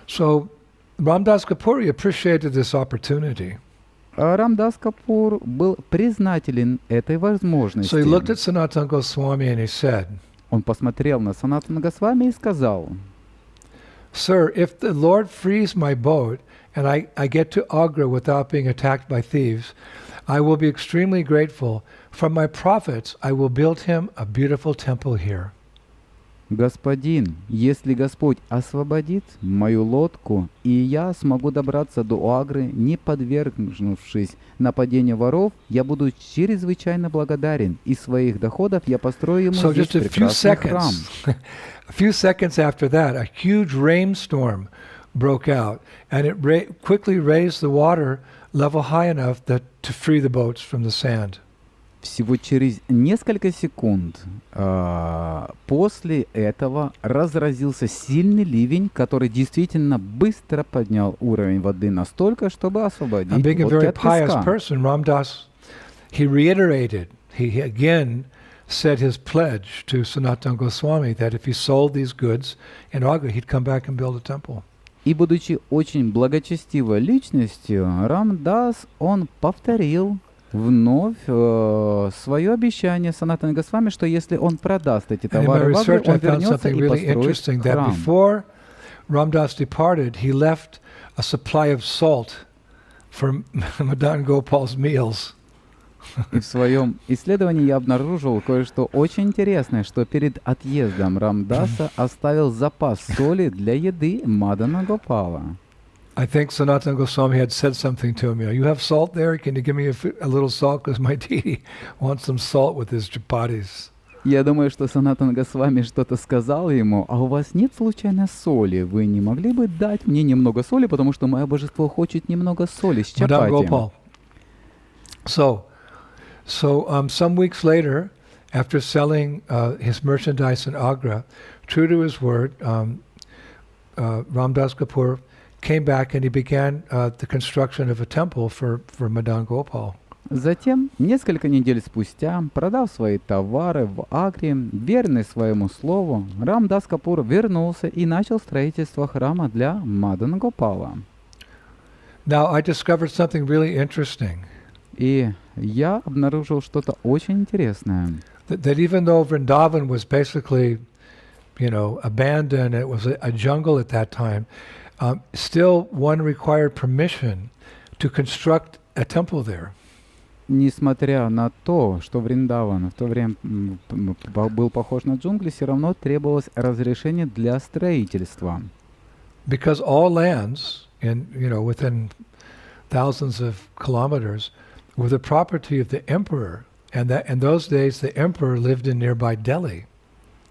So Ramdas Kapoor appreciated this opportunity. Рамдас Капур был признателен этой возможности. So he looked at Sanatana Goswami and he said, Он посмотрел на Санатана Госвами и сказал: Sir, if the Lord frees my boat and I get to Agra without being attacked by thieves, I will be extremely grateful. From my profits, I will build him a beautiful temple here. Господин, если Господь освободит мою лодку, и я смогу добраться до Агры, не подвергнувшись нападению воров, я буду чрезвычайно благодарен. Из своих доходов я построю ему здесь прекрасный храм. A few seconds after that, a huge rainstorm broke out, and it quickly raised the water level high enough to free the boats from the sand. Всего через несколько секунд после этого разразился сильный ливень, который действительно быстро поднял уровень воды настолько, чтобы освободить лодки от песка. Ramdas, he reiterated, he again said his pledge to Sanatana Goswami that if he sold these goods in Agra, he'd come back and build a temple. И будучи очень благочестивой личностью, Рамдас, он повторил вновь свое обещание Санатане Госвами, что если он продаст эти товары в Агру, он вернется и построит храм. Before Ramdas departed, he left a supply of salt for Madan Gopal's meals. И в своем исследовании я обнаружил кое-что очень интересное, что перед отъездом Рамдаса оставил запас соли для еды Мадана Гопала. I think Sanatana Goswami had said something to him. You know, you have salt there? Can you give me a little salt? Because my deity wants some salt with his chapatis. Я думаю, что Санатана Госвами что-то сказал ему, а у вас нет случайно соли? Вы не могли бы дать мне немного соли, потому что мое божество хочет немного соли с Madam чапати. Gopal. So some weeks later, after selling his merchandise in Agra, true to his word, Ramdas Kapoor came back and he began the construction of a temple for Madan Gopal. Затем, несколько недель спустя, продав свои товары в Агре, верный своему слову, Рамдас Капур вернулся и начал строительство храма для Мадана Гопала. Now I discovered something really interesting. И я обнаружил что-то очень интересное. That even though Vrindavan was basically, abandoned, it was a jungle at that time, still one required permission to construct a temple there. Несмотря на то, что Вриндаван в то время был похож на джунгли, все равно требовалось разрешение для строительства. Because all lands within thousands of kilometers were the property of the emperor, and that in those days the emperor lived in nearby Delhi.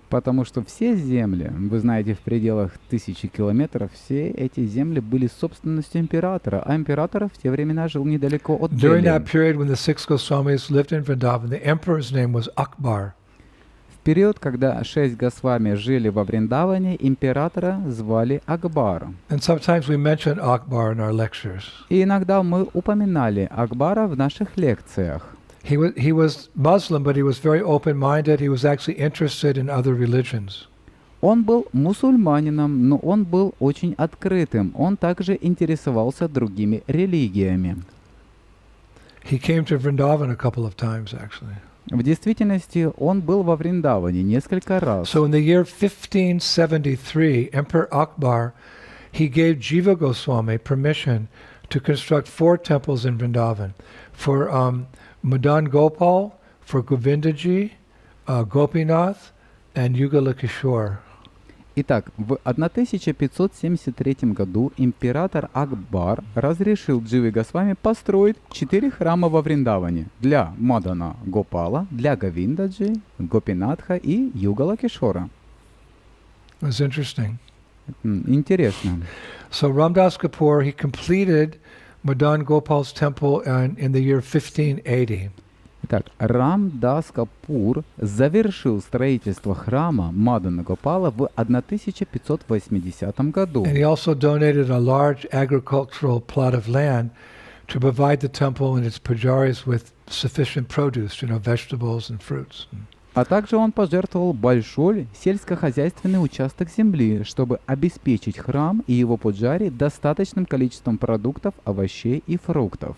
Потому что все земли, вы знаете, в пределах 1000 километров, все эти земли были собственностью императора, а император в те времена жил недалеко от During Дели. that period when the six Goswamis lived in Vrindavan, the emperor's name was Akbar. В период, когда 6 Госвами жили во Вриндаване, императора звали Акбар. And sometimes we mention Akbar in our lectures. И иногда мы упоминали Акбара в наших лекциях. He was Muslim, but he was very open-minded. He was actually interested in other religions. Он был мусульманином, но он был очень открытым. Он также интересовался другими религиями. He came to Vrindavan a couple of times, actually. В действительности, он был во Вриндаване несколько раз. So in the year 1573, Emperor Akbar, he gave Jiva Goswami permission to construct 4 temples in Vrindavan for Madan Gopal, for Govindaji, Gopinath, and Yugala Kishore. Итак, в 1573 году император Акбар разрешил Дживе Госвами построить 4 храма во Вриндаване для Мадана Гопала, для Говиндаджи, Гопинатха и Югала Кишора. It was interesting. Интересно. So Ramdas Kapoor, he completed Madan Gopal's temple in the year 1580. Итак, Рамдас Капур завершил строительство храма Мадана Гопала в 1580 году. And he also donated a large agricultural plot of land to provide the temple and its pujaris with sufficient produce, vegetables and fruits. А также он пожертвовал большой сельскохозяйственный участок земли, чтобы обеспечить храм и его пуджари достаточным количеством продуктов, овощей и фруктов.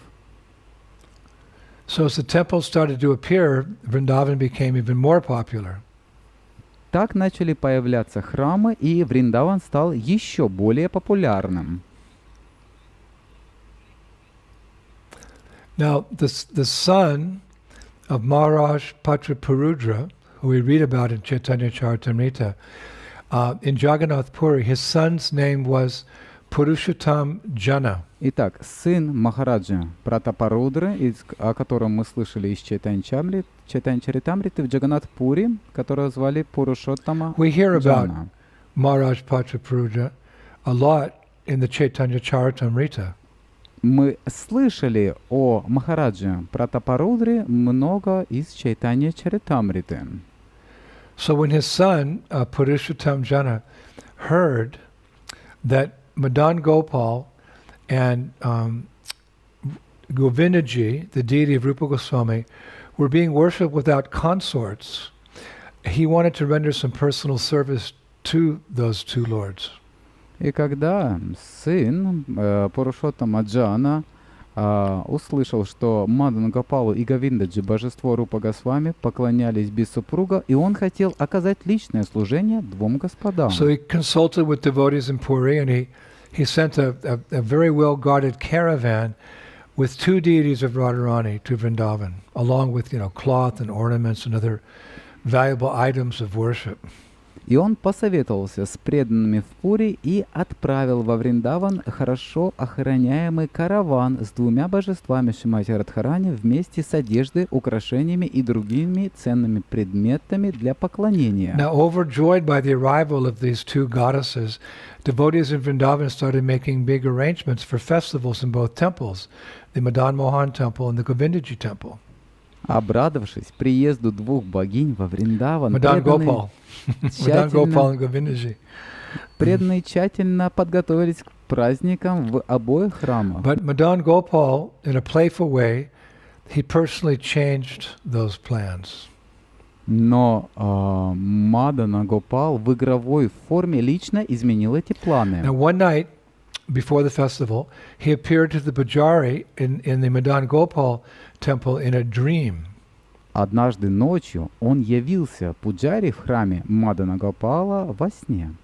So as the temple started to appear, Vrindavan became even more popular. Так начали появляться храмы, и Вриндаван стал еще более популярным. Now, the son of Maharaj Patrapurudra, who we read about in Chaitanya Charitamrita, in Jagannath Puri, his son's name was Purushottam Jana. Итак, сын Махараджа Пратапарудры, о котором мы слышали из Чайтанья Чаритамриты в Джаганнат-Пури, которого звали Пурушоттама We hear about Джана. Maharaj Patrapurudra a lot in the Chaitanya Charitamrita. Мы слышали о Махараджа Пратапарудре много из Чайтанья Чаритамриты. So when his son, Purushottam Jana, heard that Madan Gopal and Govindaji, the deity of Rupa Goswami, were being worshipped without consorts, he wanted to render some personal service to those two lords. И когда сын Пурушоттама Джана услышал, что Мадан Гопалу и Говиндаджи, божество Рупа Госвами, поклонялись без супруга, и он хотел оказать личное служение двум господам. So he consulted with devotees in Puri, and he sent a very well guarded caravan with two deities of Radharani to Vrindavan, along with, cloth and ornaments and other valuable items of worship. И он посоветовался с преданными в Пури и отправил во Вриндаван хорошо охраняемый караван с двумя божествами Шримати Радхарани вместе с одеждой, украшениями и другими ценными предметами для поклонения. Now, overjoyed by the arrival of these two goddesses, devotees in Vrindavan started making big arrangements for festivals in both temples, the Madan Mohan temple and the Govindaji temple. Обрадовавшись приезду двух богинь во Вриндаван, Madan Gopal. Madan Gopal and Govindaji. преданные тщательно подготовились к праздникам в обоих храмах. But Madan Gopal, in a playful way, he personally changed those plans. Но Мадана Гопал в игровой форме лично изменил эти планы. Now, one night before the festival, he appeared to the Pujari in the Madan Gopal temple in a dream. Однажды ночью он явился пуджари в храме Мадана Гопала во сне.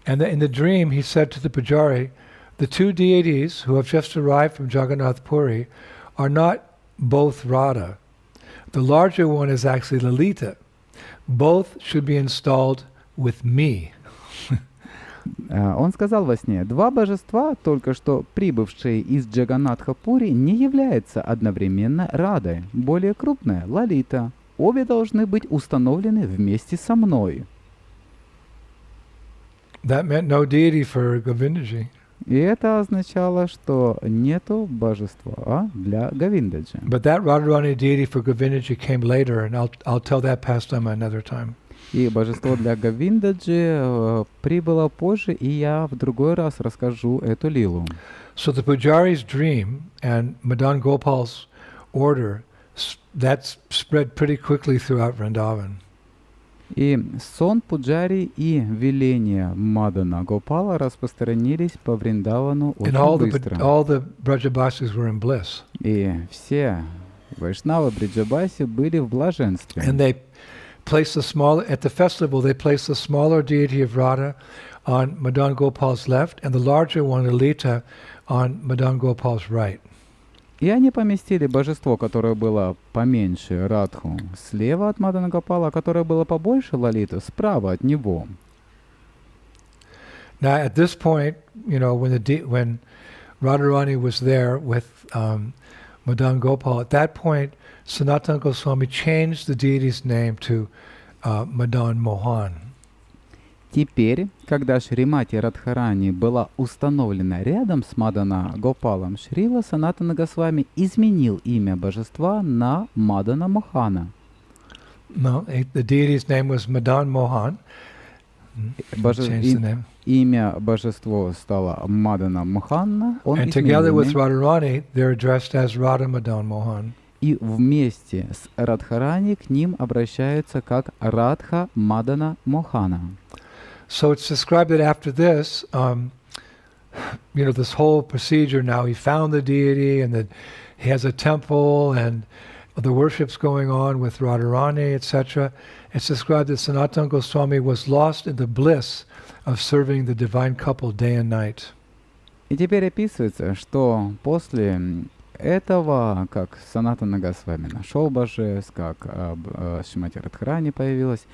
And in the dream, he said to the Pujari, the two deities who have just arrived from Jagannath Puri are not both Radha. The larger one is actually Lalita. Both should be installed with me. Он сказал во сне: два божества, только что прибывшие из Джаганнатха-Пури, не являются одновременно Радой. Более крупная — Лалита. Обе должны быть установлены вместе со мной. That meant no deity for Govindaji. И это означало, что нету божества для Говиндаджи. But that Radharani deity for Govindaji came later, and I'll tell that pastime another time. И божество для Говиндаджи прибыло позже, и я в другой раз расскажу эту лилу. So the Pujari's dream and Madan Gopal's order, that spread pretty quickly throughout Vrindavan. И сон Пуджари и веление Мадана Гопала распространились по Вриндавану And очень быстро. all the Brajabasis were in bliss. И все вайшнавы Бриджабаси были в блаженстве. And they placed at the festival, they placed the smaller deity of Radha on Madan Gopal's left and the larger one, Lalita, on Madan Gopal's right. И они поместили божество, которое было поменьше, Радху, слева от Мадана Гопала, которое было побольше, Лалиту, справа от него. Now at this point, when Radharani was there with Madan Gopal, at that point, Sanatana Goswami changed the deity's name to Madan Mohan. Теперь, когда Шримати Радхарани была установлена рядом с Мадана Гопалом, Шрила Санатана Госвами изменил имя божества на Мадана Мохана. No, the deity's name was Madan Mohan. Имя божества стало Мадана Моханна. And together with Radharani, they're addressed as Radha Madan Mohan. И вместе с Радхарани к ним обращаются как Радха Мадана Мохана. So it's described that after this, this whole procedure, now he found the deity and that he has a temple and the worship's going on with Radharani, etc. It's described that Sanatana Goswami was lost in the bliss of serving the divine couple day and night. И теперь описывается, что после этого, как Санатана Госвами нашел божеств, как Шримати Радхарани появилась,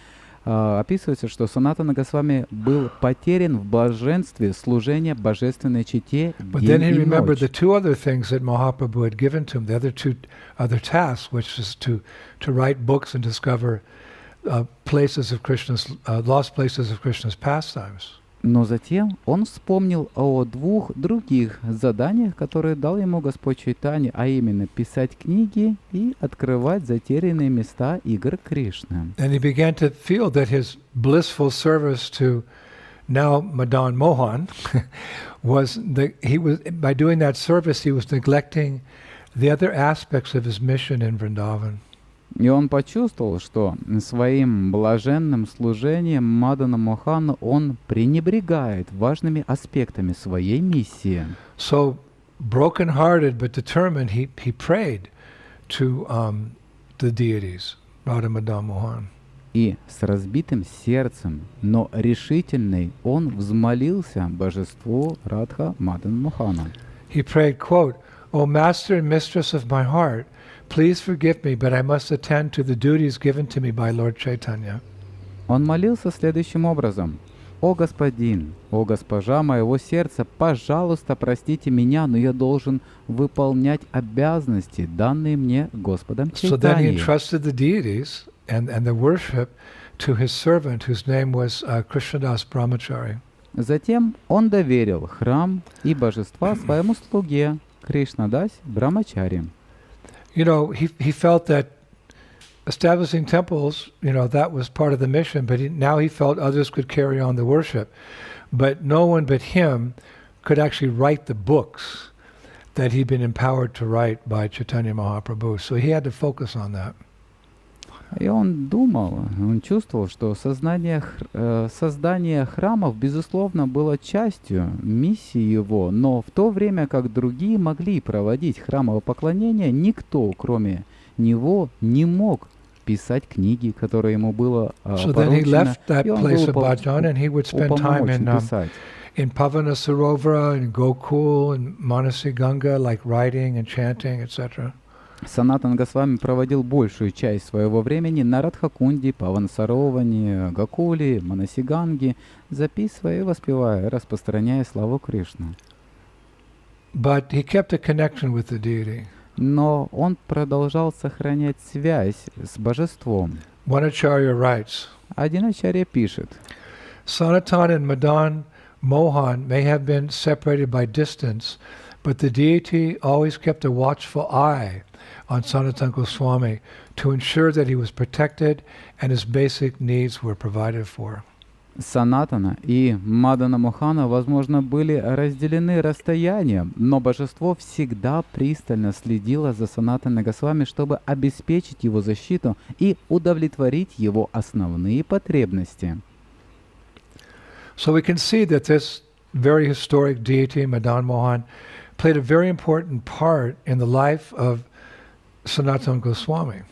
описывается, что Санатана Госвами был потерян в блаженстве служения божественной чете день и ночь. But then he remembered the two other things that Mahaprabhu had given to him, the other tasks, which is to write books and discover places of Krishna's lost places of Krishna's pastimes. Но затем он вспомнил о двух других заданиях, которые дал ему Господь Чайтанья, а именно писать книги и открывать затерянные места игр Кришны. And he began to feel that his blissful service to now Madan Mohan by doing that service he was neglecting the other aspects of his mission in Vrindavan. И он почувствовал, что своим блаженным служением Мадана Мохану он пренебрегает важными аспектами своей миссии. So, broken-hearted but determined, he prayed to the deities, Radha Madan Mohan. И с разбитым сердцем, но решительный, он взмолился божеству Радха Мадан Мохана. He prayed, quote, "O Master and Mistress of my heart, please forgive me, but I must attend to the duties given to me by Lord Chaitanya." Он молился следующим образом. «О Господин, о Госпожа моего сердца, пожалуйста, простите меня, но я должен выполнять обязанности, данные мне Господом So then he Чайтаньей». entrusted the deities and the worship to his servant, whose name was Krishnadas Brahmachari. Затем он доверил храм и божества своему слуге Кришнадасе Брамачари. You know, he felt that establishing temples, you know, that was part of the mission, but now he felt others could carry on the worship. But no one but him could actually write the books that he'd been empowered to write by Chaitanya Mahaprabhu. So he had to focus on that. И он думал, он чувствовал, что создание храмов, безусловно, было частью миссии его, но в то время как другие могли проводить храмовое поклонение, никто, кроме него, не мог писать книги, которые ему было поручено, и он был уполномочен писать. In Pavana Sarovara, in Gokul, in Manasi Ganga, like writing and chanting, etc. Санатан Госвами проводил большую часть своего времени на Радхакунде, Павансароване, Гакуле, Манасиганге, записывая и воспевая, распространяя славу Кришны. But he kept a connection with the deity. Но он продолжал сохранять связь с божеством. One acharya writes, Один ачарья пишет, Sanatan and Madan Mohan may have been separated by distance, but the deity always kept a watchful eye on Sanatana Goswami to ensure that he was protected and his basic needs were provided for. Санатана и Мадана Мохана, возможно, были разделены расстоянием, но божество всегда пристально следило за Санатана Госвами, чтобы обеспечить его защиту и удовлетворить его основные потребности. So we can see that this very historic deity, Madan Mohan, played a very important part in the life of Sanatana Goswami.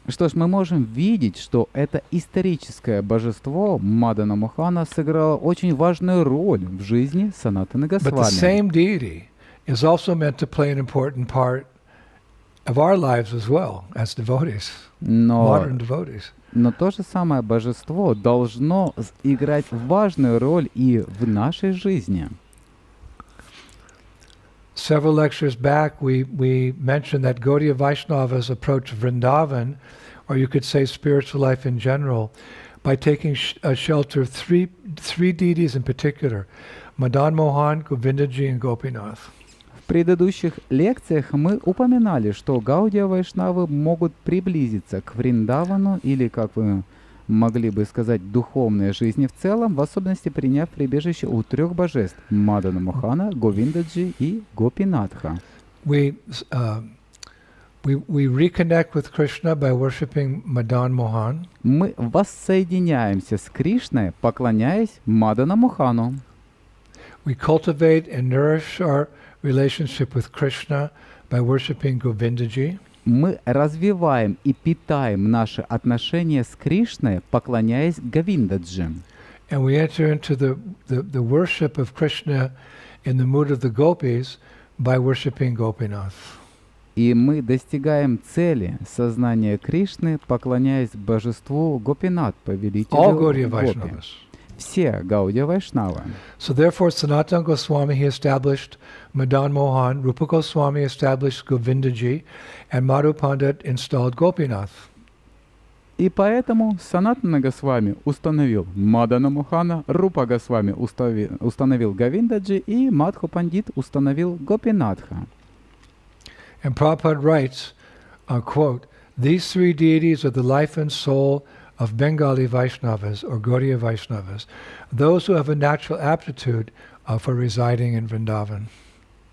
Что ж, мы можем видеть, что это историческое божество Мадана Мохана сыграло очень важную роль в жизни Санатаны But the Госвами. same deity is also meant to play an important part of our lives as well, as devotees, modern devotees. Но то же самое божество должно играть важную роль и в нашей жизни. Several lectures back, we mentioned that Gaudiya Vaishnavas approach Vrindavan, or you could say spiritual life in general, by taking shelter of three deities in particular, Madan Mohan, Govindaji, and Gopinath. В предыдущих лекциях мы упоминали, что Гаудия Вайшнавы могут приблизиться к Вриндавану, или, как вы могли бы сказать, духовной жизни в целом, в особенности приняв прибежище у трех божеств – Мадана Мохана, Говиндаджи и Гопинатха. We reconnect with Krishna by worshipping Madan Mohan. Мы воссоединяемся с Кришной, поклоняясь Мадана Мохану. We cultivate and nourish our relationship with Krishna by worshipping Govindaji. Мы развиваем и питаем наши отношения с Кришной, поклоняясь Говиндаджи. And we enter into the worship of Krishna in the mood of the gopis by worshipping Gopinath. И мы достигаем цели сознания Кришны, поклоняясь божеству Гопинат, повелителю Гопи. Все Гаудия Вайшнавы. So therefore, Sanatana Goswami, he established Madan Mohan, Rupa Goswami established Govindaji, and Madhu Pandit installed Gopinath. И поэтому Санатана Госвами установил Мадана Мохана, Рупа Госвами установил Говиндаджи, и Мадху Пандит установил Гопинатха. And Prabhupada writes, quote, "These three deities are the life and soul of Bengali Vaishnavas or Gaudiya Vaishnavas, those who have a natural aptitude for residing in Vrindavan."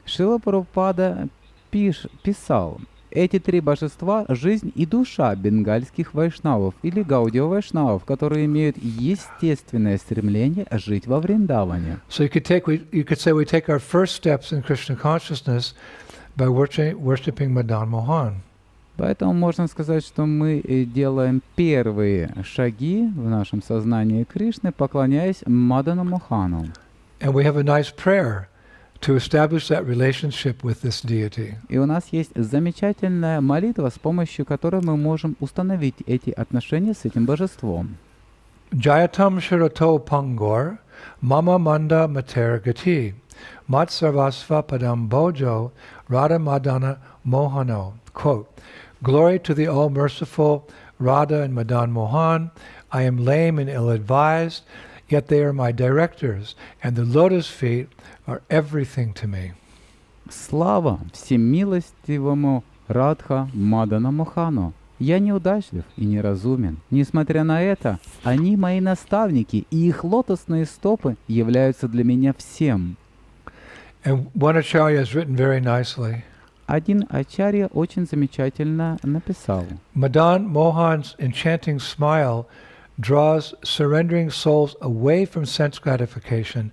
Шрила Прабхупада писал, эти три божества — жизнь и душа бенгальских вайшнавов или гаудия вайшнавов, которые имеют естественное стремление жить во Вриндаване. So you could say we take our first steps in Krishna consciousness by worshipping Madan Mohan. Поэтому можно сказать, что мы делаем первые шаги в нашем сознании Кришны, поклоняясь Мадану Мохану. And we have a nice prayer to establish that relationship with this deity. И у нас есть замечательная молитва, с помощью которой мы можем установить эти отношения с этим божеством. Jayatam Shirato Pangor, Mama Manda Mater Gati, Mat Sarvasva Padam Bojo, Radha Madana Mohano. Quote, Glory to the all-merciful Radha and Madan Mohan. I am lame and ill-advised, yet they are my directors, and the lotus feet are everything to me. Слава всемилостивому Радха Мадана Мохану. Я неудачлив и неразумен. Несмотря на это, они мои наставники, и их лотосные стопы являются для меня всем. And one acharya has written very nicely. Один ачарья очень замечательно написал. Madan Mohan's enchanting smile draws surrendering souls away from sense gratification,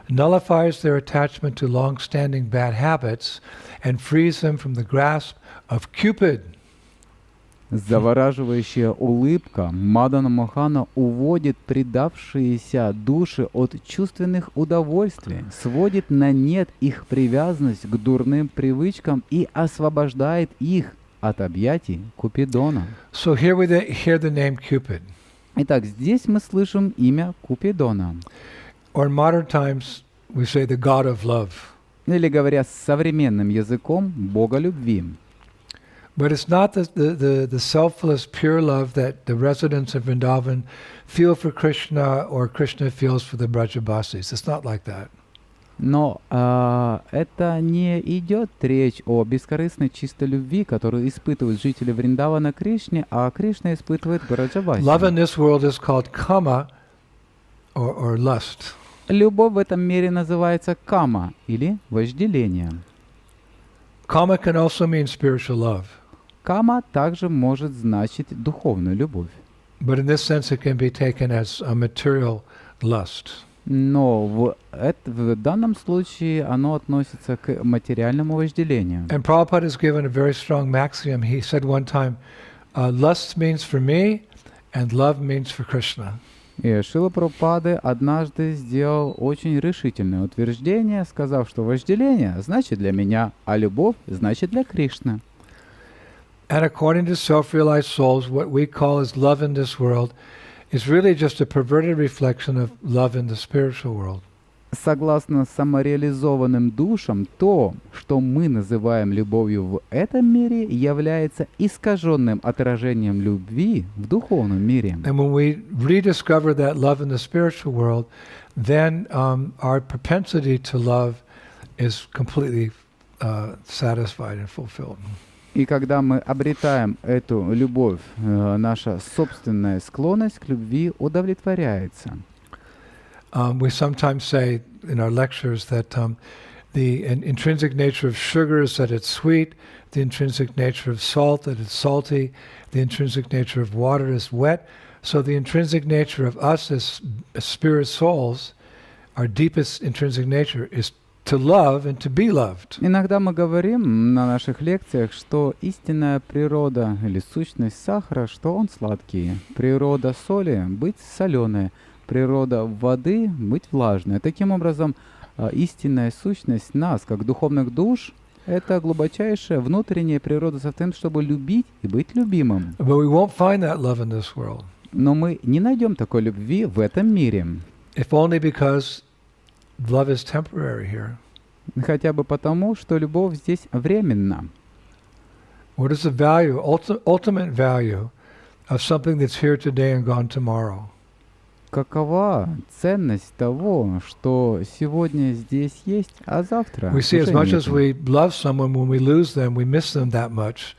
nullifies their attachment to long-standing bad habits, and frees them from the grasp of Cupid. Завораживающая улыбка Мадана Мохана уводит предавшиеся души от чувственных удовольствий, сводит на нет их привязанность к дурным привычкам и освобождает их от объятий Купидона. So here we hear the name Cupid. Итак, здесь мы слышим имя Купидона. Or in modern times we say the god of love. Или, говоря современным языком, Бога любви. But it's not the selfless, pure love that the residents of Vrindavan feel for Krishna or Krishna feels for the Brajabasis. It's not like that. Но это не идет речь о бескорыстной чистой любви, которую испытывают жители Вриндавана Кришне, а Кришна испытывает Браджабаси. Love in this world is called kama or lust. Любовь в этом мире называется кама или вожделение. Kama can also mean spiritual love. Кама также может значить духовную любовь. But in this sense it can be taken as a material lust. Но в данном случае оно относится к материальному вожделению. And Prabhupada has given a very strong maxim. He said one time, lust means for me and love means for Krishna. И Шрила Прабхупады однажды сделал очень решительное утверждение, сказав, что вожделение значит для меня, а любовь значит для Кришны. And according to self-realized souls, what we call as love in this world is really just a perverted reflection of love in the spiritual world. Согласно самореализованным душам, то, что мы называем любовью в этом мире, является искаженным отражением любви в духовном мире. And when we rediscover that love in the spiritual world, then our propensity to love is completely satisfied and fulfilled. И когда мы обретаем эту любовь, наша собственная склонность к любви удовлетворяется. We sometimes say in our lectures that the intrinsic nature of sugar is that it's sweet, the intrinsic nature of salt that it's salty, the intrinsic nature of water is wet. So the intrinsic nature of us as spirit souls, our deepest intrinsic nature is to love and to be loved. Иногда мы говорим на наших лекциях, что истинная природа или сущность сахара, что он сладкий, природа соли — быть соленой, природа воды — быть влажной. Таким образом, истинная сущность нас, как духовных душ, это глубочайшая внутренняя природа со тем, чтобы любить и быть любимым. But we won't find that love in this world. Но мы не найдем такой любви в этом мире. If only because love is temporary here. Хотя бы потому, что любовь здесь временна. What is the value, ultimate value of something that's here today and gone tomorrow? Какова ценность того, что сегодня здесь есть, а завтра We see as уже much as нету? we love someone, when we lose them, we miss them that much.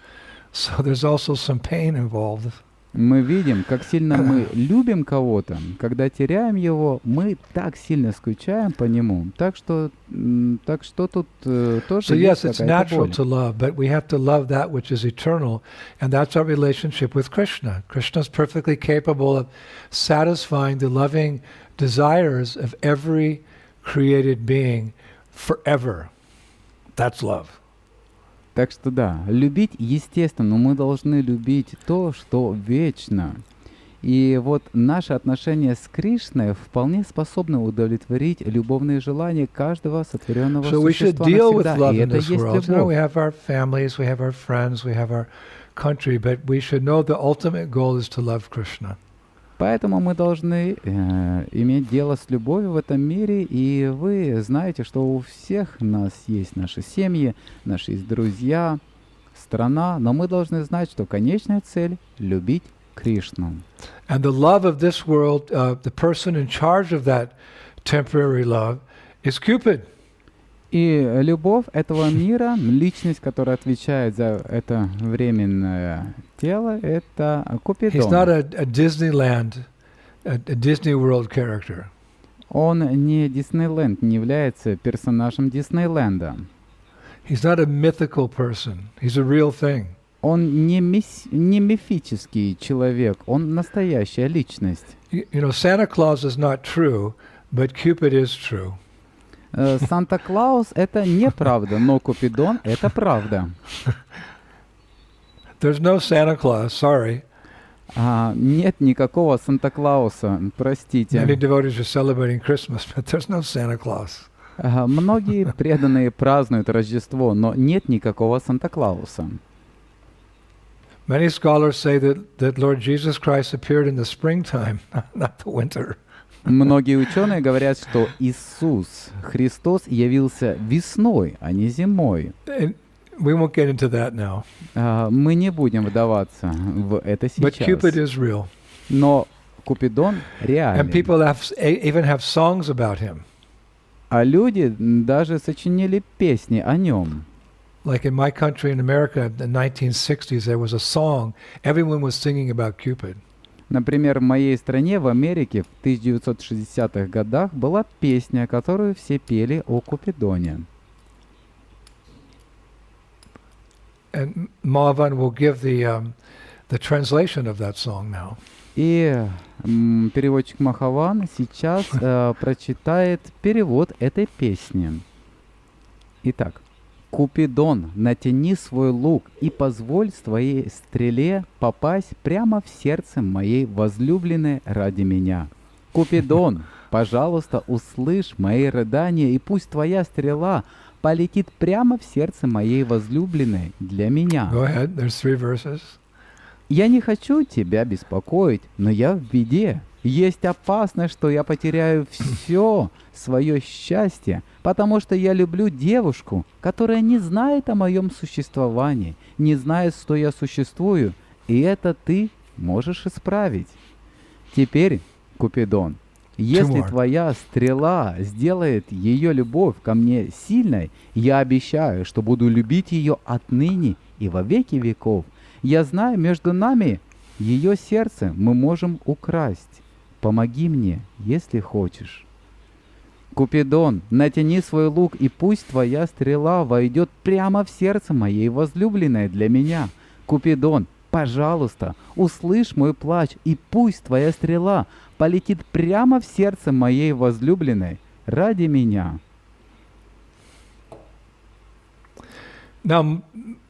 So there's also some pain involved. Мы видим, как сильно мы любим кого-то. Когда теряем его, мы так сильно скучаем по нему. Так что тут тоже So есть yes, it's какая-то natural боль. to love, but we have to love that which is eternal, and that's our relationship with Krishna. Krishna is perfectly capable of satisfying the loving desires of every created being forever. That's love. Так что да, любить естественно, но мы должны любить то, что вечно. И вот наши отношения с Кришной вполне способны удовлетворить любовные желания каждого сотворенного So we should существа deal with навсегда. love И in это this есть world. You know, we любовь. have our families, we have our friends, we have our country, but we should know the ultimate goal is to love Krishna. Поэтому мы должны иметь дело с любовью в этом мире. И вы знаете, что у всех нас есть наши семьи, наши есть друзья, страна. Но мы должны знать, что конечная цель — любить Кришну. And the love of this world, the person in charge of that temporary love is Cupid. И любовь этого мира, личность, которая отвечает за это временное тело, это He's Купидон. not a Disneyland, a Disney World character. Он не Диснейленд, не является персонажем Диснейленда. He's not a mythical person. He's a real thing. Он не мифический человек, он настоящая личность. You know, Santa Claus is not true, but Cupid is true. Санта-Клаус — это неправда, но Купидон — это правда. There's no Santa Claus, sorry. Нет никакого Санта-Клауса, Many простите. devotees are celebrating Christmas, but there's no Santa Claus. Многие преданные празднуют Рождество, но нет никакого Санта-Клауса. Many scholars say that Lord Jesus Christ appeared in the springtime, not the winter. Многие ученые говорят, что Иисус Христос явился весной, а не зимой. And we won't get into that now. Мы не будем вдаваться в это But Cupid сейчас. is real. Но Купидон And реальный. people even have songs about him. А люди даже сочинили песни о нем. Like in my country in America in the 1960s, there was a song everyone was singing about Cupid. Например, в моей стране, в Америке, в 1960-х годах была песня, которую все пели о Купидоне. And Mahavan will give the translation of that song now. И переводчик Махаван сейчас прочитает перевод этой песни. Итак. Купидон, натяни свой лук и позволь своей стреле попасть прямо в сердце моей возлюбленной ради меня. Купидон, пожалуйста, услышь мои рыдания, и пусть твоя стрела полетит прямо в сердце моей возлюбленной для меня. Go ahead, there's 3 verses. Я не хочу тебя беспокоить, но я в беде. Есть опасность, что я потеряю все свое счастье, потому что я люблю девушку, которая не знает о моем существовании, не знает, что я существую, и это ты можешь исправить. Теперь, Купидон, если твоя стрела сделает ее любовь ко мне сильной, я обещаю, что буду любить ее отныне и во веки веков. Я знаю, между нами ее сердце мы можем украсть. Помоги мне, если хочешь. Купидон, натяни свой лук, и пусть твоя стрела войдет прямо в сердце моей возлюбленной для меня. Купидон, пожалуйста, услышь мой плач, и пусть твоя стрела полетит прямо в сердце моей возлюбленной ради меня. Now,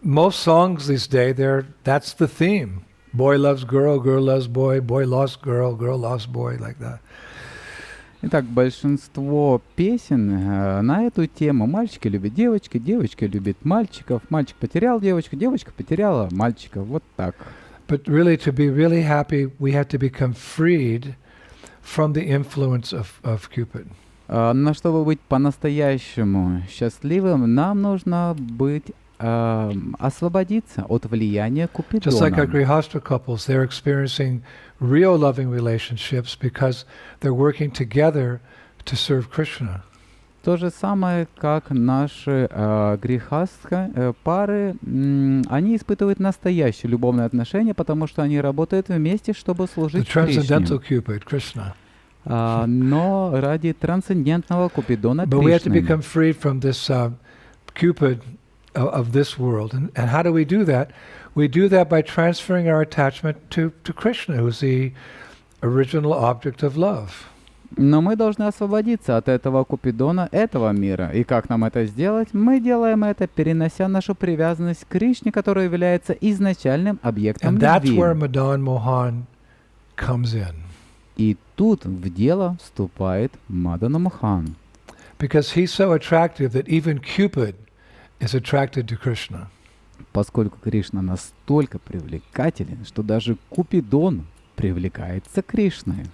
most songs these days, that's the theme. Boy loves girl, girl loves boy, boy lost girl, girl lost boy, like that. Итак, большинство песен на эту тему. Мальчики любят девочки, девочка любит мальчиков, мальчик потерял девочку, девочка потеряла мальчика. Вот так. But really, to be really happy, we have to become freed from the influence of Cupid. Но чтобы быть по-настоящему счастливым, нам нужно быть освободиться от влияния Just like our Купидона. Grihastha couples, they're experiencing real loving relationships because they're working together to serve Krishna. То же самое, как наши грехастха пары, они испытывают настоящие любовные отношения, потому что они работают вместе, чтобы The служить transcendental Кришне. Cupid, Krishna. Но ради трансцендентного Купидона But we have to Кришны. become free from this Cupid of this world. And how do we do that? We do that by transferring our attachment to Krishna, who's the original object of love. Но мы должны освободиться от этого Купидона этого мира. И как нам это сделать? Мы делаем это, перенося нашу привязанность к Кришне, который является изначальным объектом And that's любви. where Madan Mohan comes in. И тут в дело вступает Мадан Мохан. Because he's so attractive that even Cupid is attracted to Krishna. Поскольку Кришна настолько привлекателен, что даже Купидон привлекается Кришной.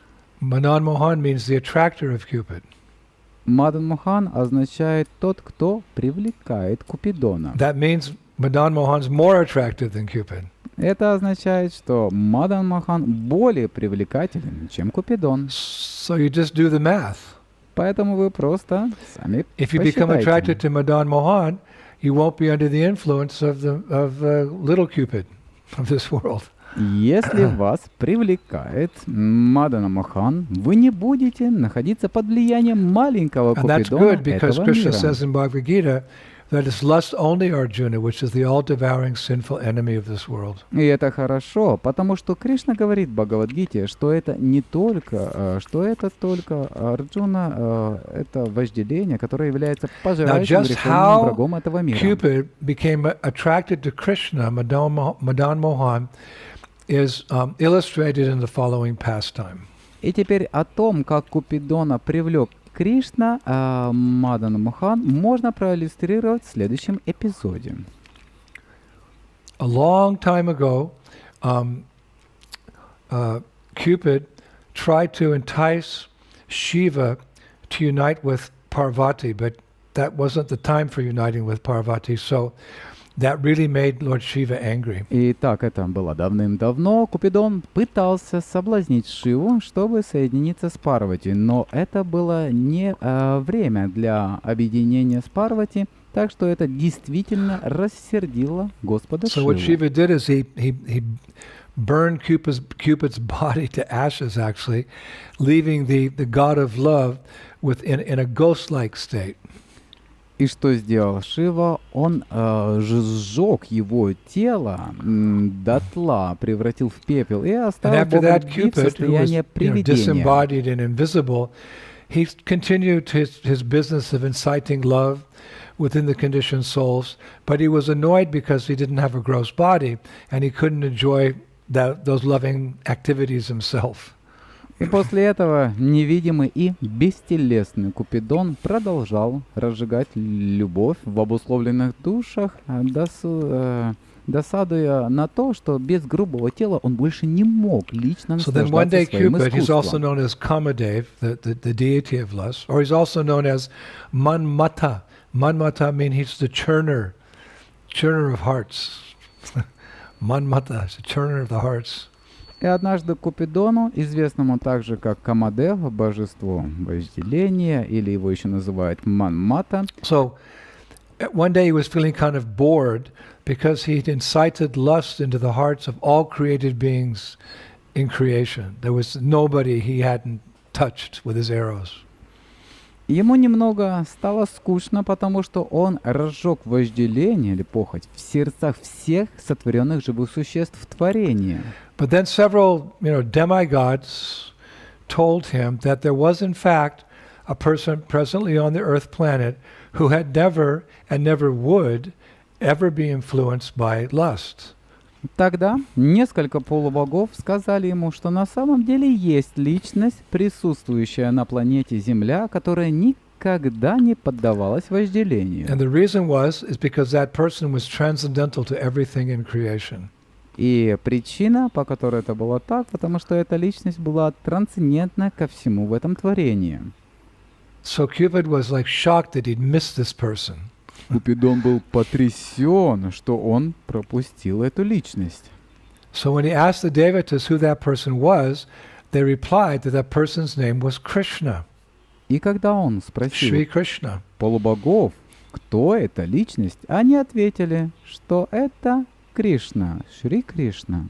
Madan Mohan means the attractor of Cupid. Мадан Мохан означает тот, кто привлекает Купидона. That means Madan Mohan's more attractive than Cupid. Это означает, что Мадан Мохан более привлекателен, чем Купидон. So you just do the math. Поэтому вы просто сами If you become attracted посчитайте. to Madan Mohan, you won't be under the influence of the little Cupid of this world. Если вас привлекает Мадан Мохан, вы не будете находиться под влиянием маленького And that's Купидона good because этого Krishna мира. says in Bhagavad Gita that it's lust only, Arjuna, which is the all-devouring sinful enemy of this world. И это хорошо, потому что Кришна говорит в Бхагавад-гите, что это не только, что это только Арджуна, это вожделение, которое является пожирающим just греховным how врагом этого мира. Cupid became attracted to Krishna, Madan Mohan, is illustrated in the following pastime. И теперь о том, как Купидона привлек Кришна, Мадан Мохан, можно проиллюстрировать в следующем эпизоде. A long time ago, Cupid tried to entice Shiva to unite with Parvati, but that wasn't the time for uniting with Parvati, so that really made Lord Shiva angry. Итак, это было давным-давно. Купидон пытался соблазнить Шиву, чтобы соединиться с Парвати, но это было не время для объединения с Парвати, так что это действительно рассердило Господа So what Шиву. Shiva did is he burned Cupid's body to ashes, actually, leaving the god of love in a ghost-like state. И что сделал Шива? Он сжег его тело дотла, превратил в пепел и And оставил after Бога that, любви в Cupid, who was состоянии привидения. disembodied and invisible, he continued his business of inciting love within the conditioned souls, but he was annoyed because he didn't have a gross body and he couldn't enjoy those loving activities himself. И после этого невидимый и бестелесный Купидон продолжал разжигать любовь в обусловленных душах, досадуя на то, что без грубого тела он больше не мог лично So then one day наслаждаться своим Cupid, he's also искусством. known as Kamadev, the deity of lust, or he's also known as Manmata. Manmata means he's the churner of hearts. Manmata is the churner of the hearts. И однажды Купидону, известному также как Камадев, божество вожделения, или его еще называют Манмата, So one day he was feeling kind of bored because he'd incited lust into the hearts of all created beings in creation. There was nobody he hadn't touched with his arrows. ему немного стало скучно, потому что он разжег вожделение или похоть в сердцах всех сотворенных живых существ в творении. But then several, demigods told him that there was in fact a person presently on the earth planet who had never and never would ever be influenced by lust. Тогда несколько полубогов сказали ему, что на самом деле есть личность, присутствующая на планете Земля, которая никогда не поддавалась вожделению. And the reason is because that person was transcendental to everything in creation. И причина, по которой это было так, потому что эта личность была трансцендентна ко всему в этом творении. So Cupid was like shocked that he'd missed this person. Купидон был потрясен, что он пропустил эту личность. So when he asked the devatas who that person was, they replied that that person's name was Krishna, И когда он Shri спросил Krishna. полубогов, кто эта личность, они ответили, что это Кришна, Шри Кришна.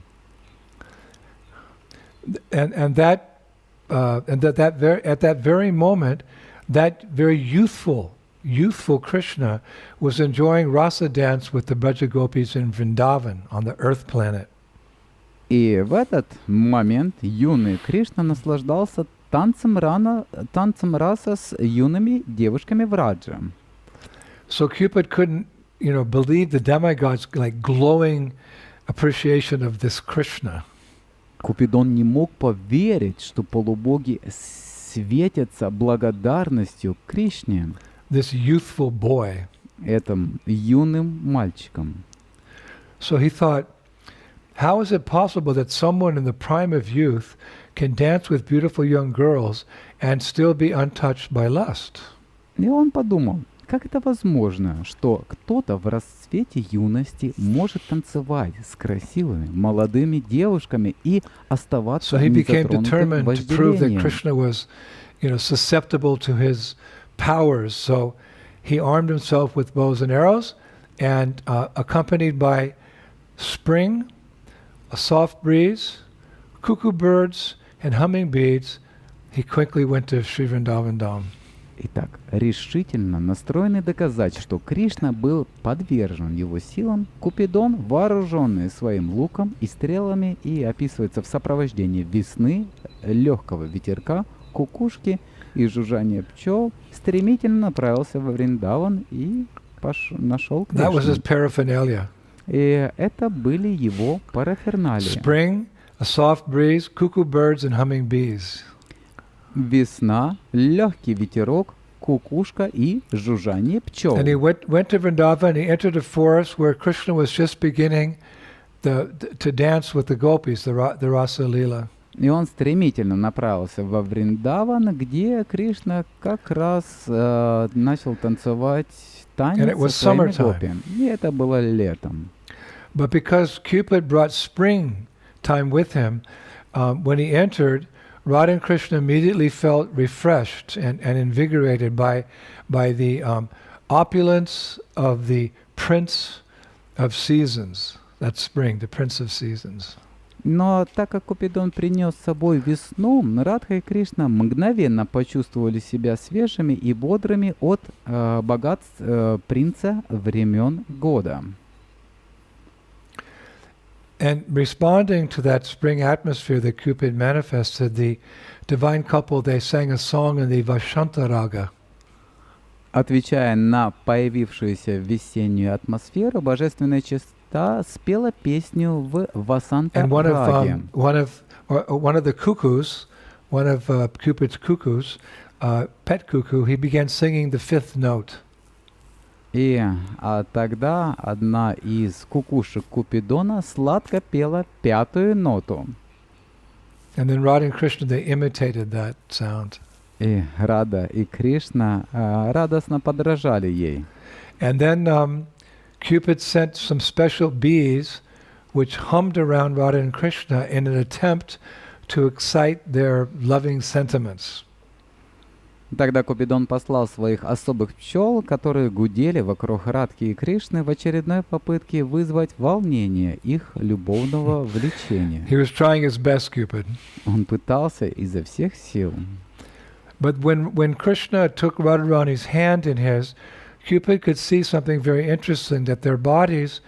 And that at that very moment, that very youthful Krishna was enjoying rasa dance with the Braja Gopis in Vrindavan on the earth planet. И в этот момент юный Кришна наслаждался танцем раса с юными девушками в радже. So Cupid couldn't, believe the demigod's like glowing appreciation of this Krishna. Купидон не мог поверить, что полубоги светятся благодарностью к Кришне, This youthful boy. этим юным мальчиком. So he thought, how is it possible that someone in the prime of youth can dance with beautiful young girls and still be untouched by lust? И он подумал, как это возможно, что кто-то в расцвете юности может танцевать с красивыми молодыми девушками и оставаться So he became незатронутым determined to prove that вожделением. Krishna was, susceptible to his powers. So he armed himself with bows and arrows, and accompanied by spring, a soft breeze, cuckoo birds, and hummingbees, he quickly went to Sri Vrindavan Dham. Итак, решительно настроенный доказать, что Кришна был подвержен его силам, Купидон, вооруженный своим луком и стрелами, и описывается в сопровождении весны, легкого ветерка, кукушки и жужжания пчел, стремительно направился во Вриндаван и нашел That was his Кришну. paraphernalia. И это были его параферналии. Spring, a soft breeze, cuckoo birds, and humming bees. Весна, легкий ветерок, кукушка и жужжание пчел. And he went to Vrindavan. He entered a forest where Krishna was just beginning to dance with the gopis, the Rasa Leela. И он стремительно направился во Вриндаван, где Кришна как раз начал танцевать танец со своими гопи. И это было летом. But because Cupid brought springtime with him, when he entered, Radha and Krishna immediately felt refreshed and invigorated by the opulence of the Prince of Seasons. That's spring, the Prince of Seasons. Но так как Купидон принес с собой весну, Радха и Кришна мгновенно почувствовали себя свежими и бодрыми от богатств принца времен года. And responding to that spring atmosphere that Cupid manifested, the divine couple, they sang a song in the Vashanta Raga. Отвечая на появившуюся весеннюю атмосферу, божественная чистота спела песню в Васанта And Раге. one of the cuckoos, one of Cupid's cuckoos, pet cuckoo, he began singing the fifth note. И тогда одна из кукушек Купидона сладко пела пятую ноту. And then Radha and Krishna, they imitated that sound. И Рада и Кришна радостно подражали ей. And then Cupid sent some special bees which hummed around Radha and Krishna in an attempt to excite their loving sentiments. Тогда Купидон послал своих особых пчел, которые гудели вокруг Радхи и Кришны в очередной попытке вызвать волнение их любовного влечения. He was trying his best, Cupid. Он пытался изо всех сил. But when Krishna took Radharani's hand in his, Cupid could see something very interesting, that their bodies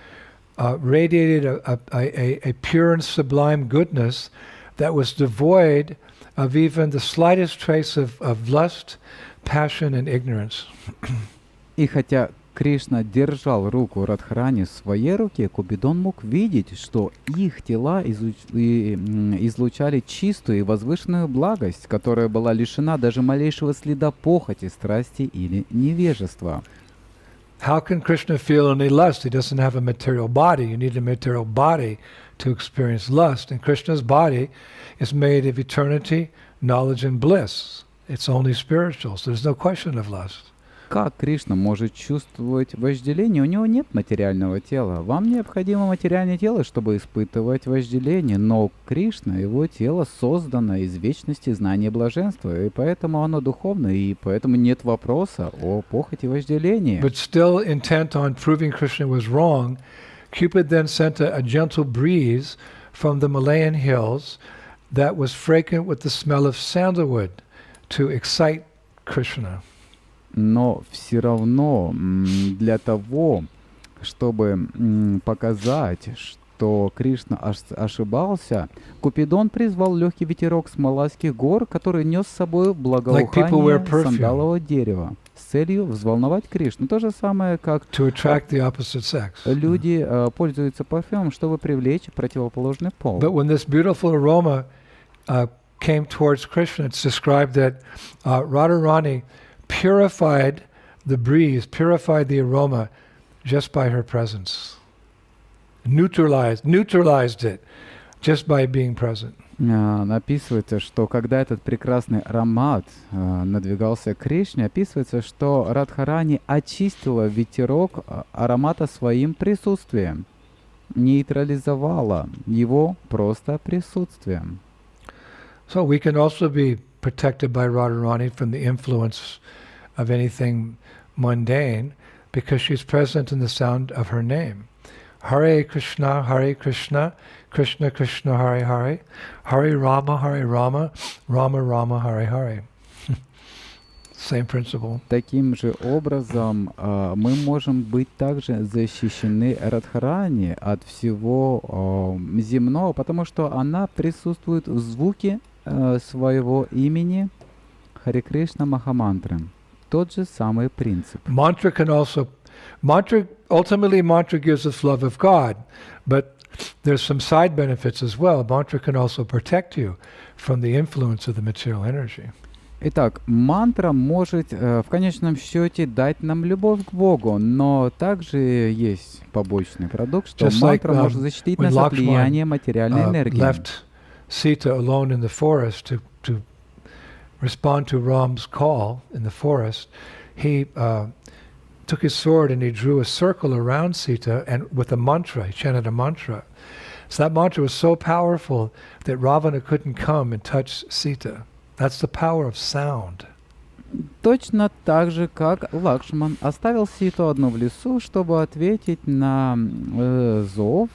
radiated a pure and sublime goodness that was devoid of even the slightest trace of lust, passion, and ignorance. И хотя Кришна держал руку Радхарани в своей руке, Купидон мог видеть, что их тела излучали чистую и возвышенную благость, которая была лишена даже малейшего следа похоти, страсти или невежества. How can Krishna feel any lust? He doesn't have a material body. You need a material body to experience lust. And Krishna's body is made of eternity, knowledge, and bliss. It's only spiritual, so there's no question of lust. Как Кришна может чувствовать вожделение? У него нет материального тела. Вам необходимо материальное тело, чтобы испытывать вожделение. Но Кришна, его тело создано из вечности знания блаженства, и поэтому оно духовное, и поэтому нет вопроса о похоти и вожделении. But still intent on proving Krishna was wrong, Cupid then sent a gentle breeze from the Malayan hills that was fragrant with the smell of sandalwood to excite Krishna. Но все равно для того, чтобы показать, что Кришна ошибался, Купидон призвал легкий ветерок с Малайских гор, который нес с собой благоухание сандалового дерева с целью взволновать Кришну. То же самое, как люди пользуются парфюмом, чтобы привлечь противоположный пол. But when this beautiful aroma came towards Krishna, it's described that Radharani purified the breeze, purified the aroma just by her presence. Neutralized it just by being present. Описывается, что когда этот прекрасный аромат надвигался к Кришне, описывается, что Радхарани очистила ветерок аромата своим присутствием, нейтрализовала его просто присутствием. So we can also be protected by Radharani from the influence of anything mundane because she's present in the sound of her name. Hare Krishna, Krishna Krishna, Hare Hare, Hare Rama, Rama Rama, Hare Hare. Same principle. Таким же образом мы можем быть также защищены Радхарани от всего земного, потому что она присутствует в звуке своего имени Харе Кришна Махамантры. Тот же самый принцип. Ultimately mantra gives us love of God, but there's some side benefits as well. Mantra can also protect you from the influence of the material energy. Итак, мантра может в конечном счете дать нам любовь к Богу, но также есть побочный продукт, что мантра может защитить нас от влияния материальной энергии. Left Sita alone in the forest to respond to Ram's call in the forest, he took his sword and he drew a circle around Sita and with a mantra, he chanted a mantra. So that mantra was so powerful that Ravana couldn't come and touch Sita. That's the power of sound. Точно так же, как Лакшман оставил Ситу одну в лесу, чтобы ответить на зов,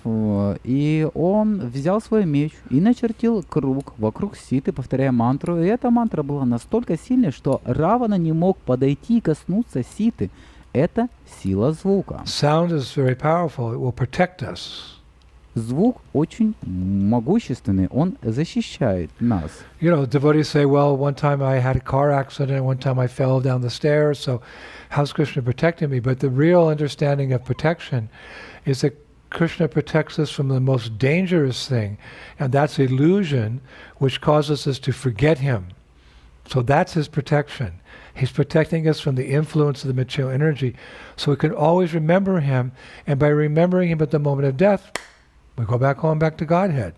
и он взял свой меч и начертил круг вокруг Ситы, повторяя мантру. И эта мантра была настолько сильной, что Равана не мог подойти и коснуться Ситы. Это сила звука. Sound is very powerful. It will protect us. Звук очень могущественный, он защищает нас. You know, devotees say, well, one time I had a car accident, one time I fell down the stairs, so how's Krishna protecting me? But the real understanding of protection is that Krishna protects us from the most dangerous thing, and that's illusion, which causes us to forget him. So that's his protection. He's protecting us from the influence of the material energy, so we can always remember him, and by remembering him at the moment of death, we go back home, back to Godhead.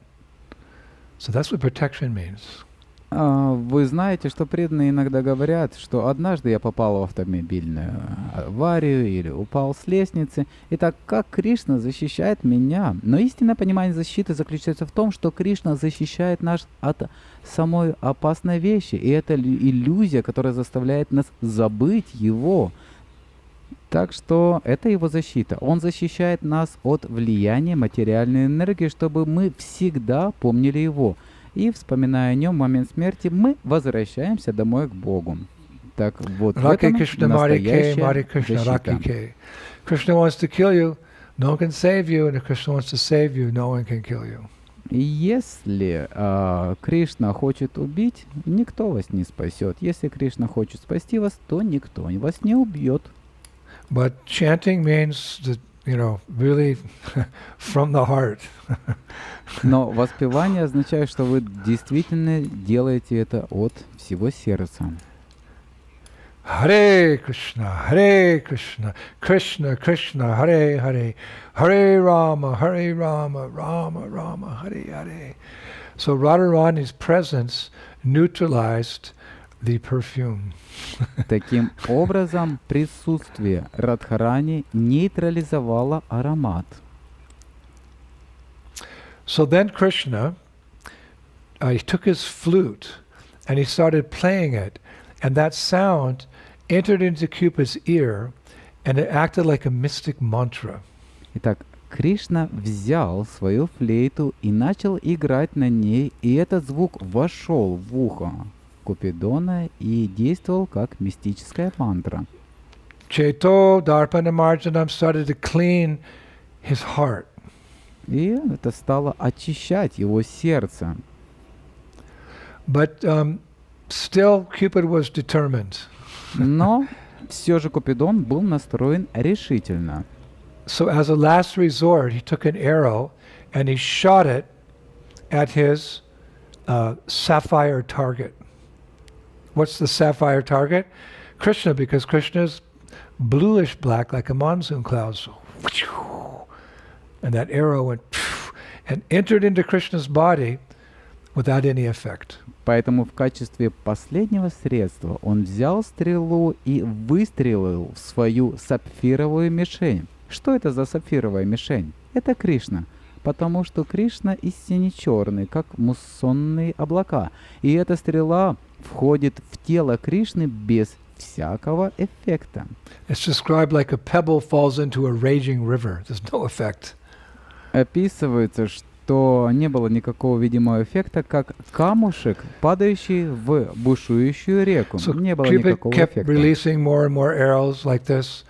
So that's what protection means. Вы знаете, что преданные иногда говорят, что однажды я попал в автомобильную аварию или упал с лестницы. Итак, как Кришна защищает меня? Но истинное понимание защиты заключается в том, что Кришна защищает нас от самой опасной вещи. И это иллюзия, которая заставляет нас забыть Его. Так что это Его защита. Он защищает нас от влияния материальной энергии, чтобы мы всегда помнили Его. И, вспоминая о Нем в момент смерти, мы возвращаемся домой к Богу. Так вот, в этом настоящая защита. Krishna wants to kill you, no one can save you, and if Krishna wants to save you, no one can kill you. И если Кришна хочет убить, никто вас не спасет. Если Кришна хочет спасти вас, то никто вас не убьет. But chanting means that, you know, really from the heart. Но воспевание означает, что вы действительно делаете это от всего сердца. Hare Krishna, Krishna Krishna, Hare Hare, Hare Rama, Rama Rama, Hare Hare. So Radharani's presence neutralized the perfume. Таким образом, присутствие Радхарани нейтрализовало аромат. So then Krishna, he took his flute and he started playing it, and that sound entered into Cupid's ear, and it acted like a mystic mantra. Итак, Кришна взял свою флейту и начал играть на ней, и этот звук вошел в ухо Купидона и действовал как мистическая мантра. Cheto Darpana Marjanam started to clean his heart. И это стало очищать его сердце. But still, Cupid was determined. Но все же Купидон был настроен решительно. So as a last resort, he took an arrow and he shot it at his sapphire target. What's the sapphire target? Krishna, because Krishna is bluish black like a monsoon cloud. So, and that arrow went and entered into Krishna's body without any effect. Поэтому в качестве последнего средства он взял стрелу и выстрелил в свою сапфировую мишень. Что это за сапфировая мишень? Это Кришна, потому что Кришна истинно черный, как муссонные облака. И эта стрела входит в тело Кришны без всякого эффекта. It's described like a pebble falls into a raging river. There's no effect. Описывается, что не было никакого видимого эффекта, как камушек, падающий в бушующую реку. So Не было Cupid никакого kept эффекта. releasing more and more arrows like this.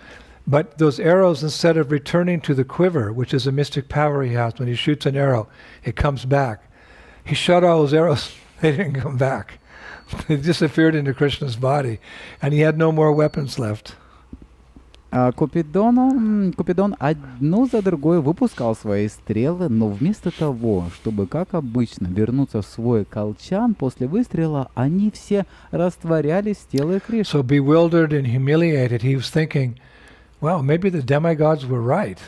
But those arrows, instead of returning to the quiver, which is a mystic power he has, when he shoots an arrow, it comes back. He shot all those arrows, they didn't come back. They disappeared into Krishna's body, and he had no more weapons left. Купидон одну за другой выпускал свои стрелы, но вместо того, чтобы, как обычно, вернуться в свой колчан после выстрела, они все растворялись в теле Кришны. So bewildered and humiliated, he was thinking, well, maybe the demigods were right.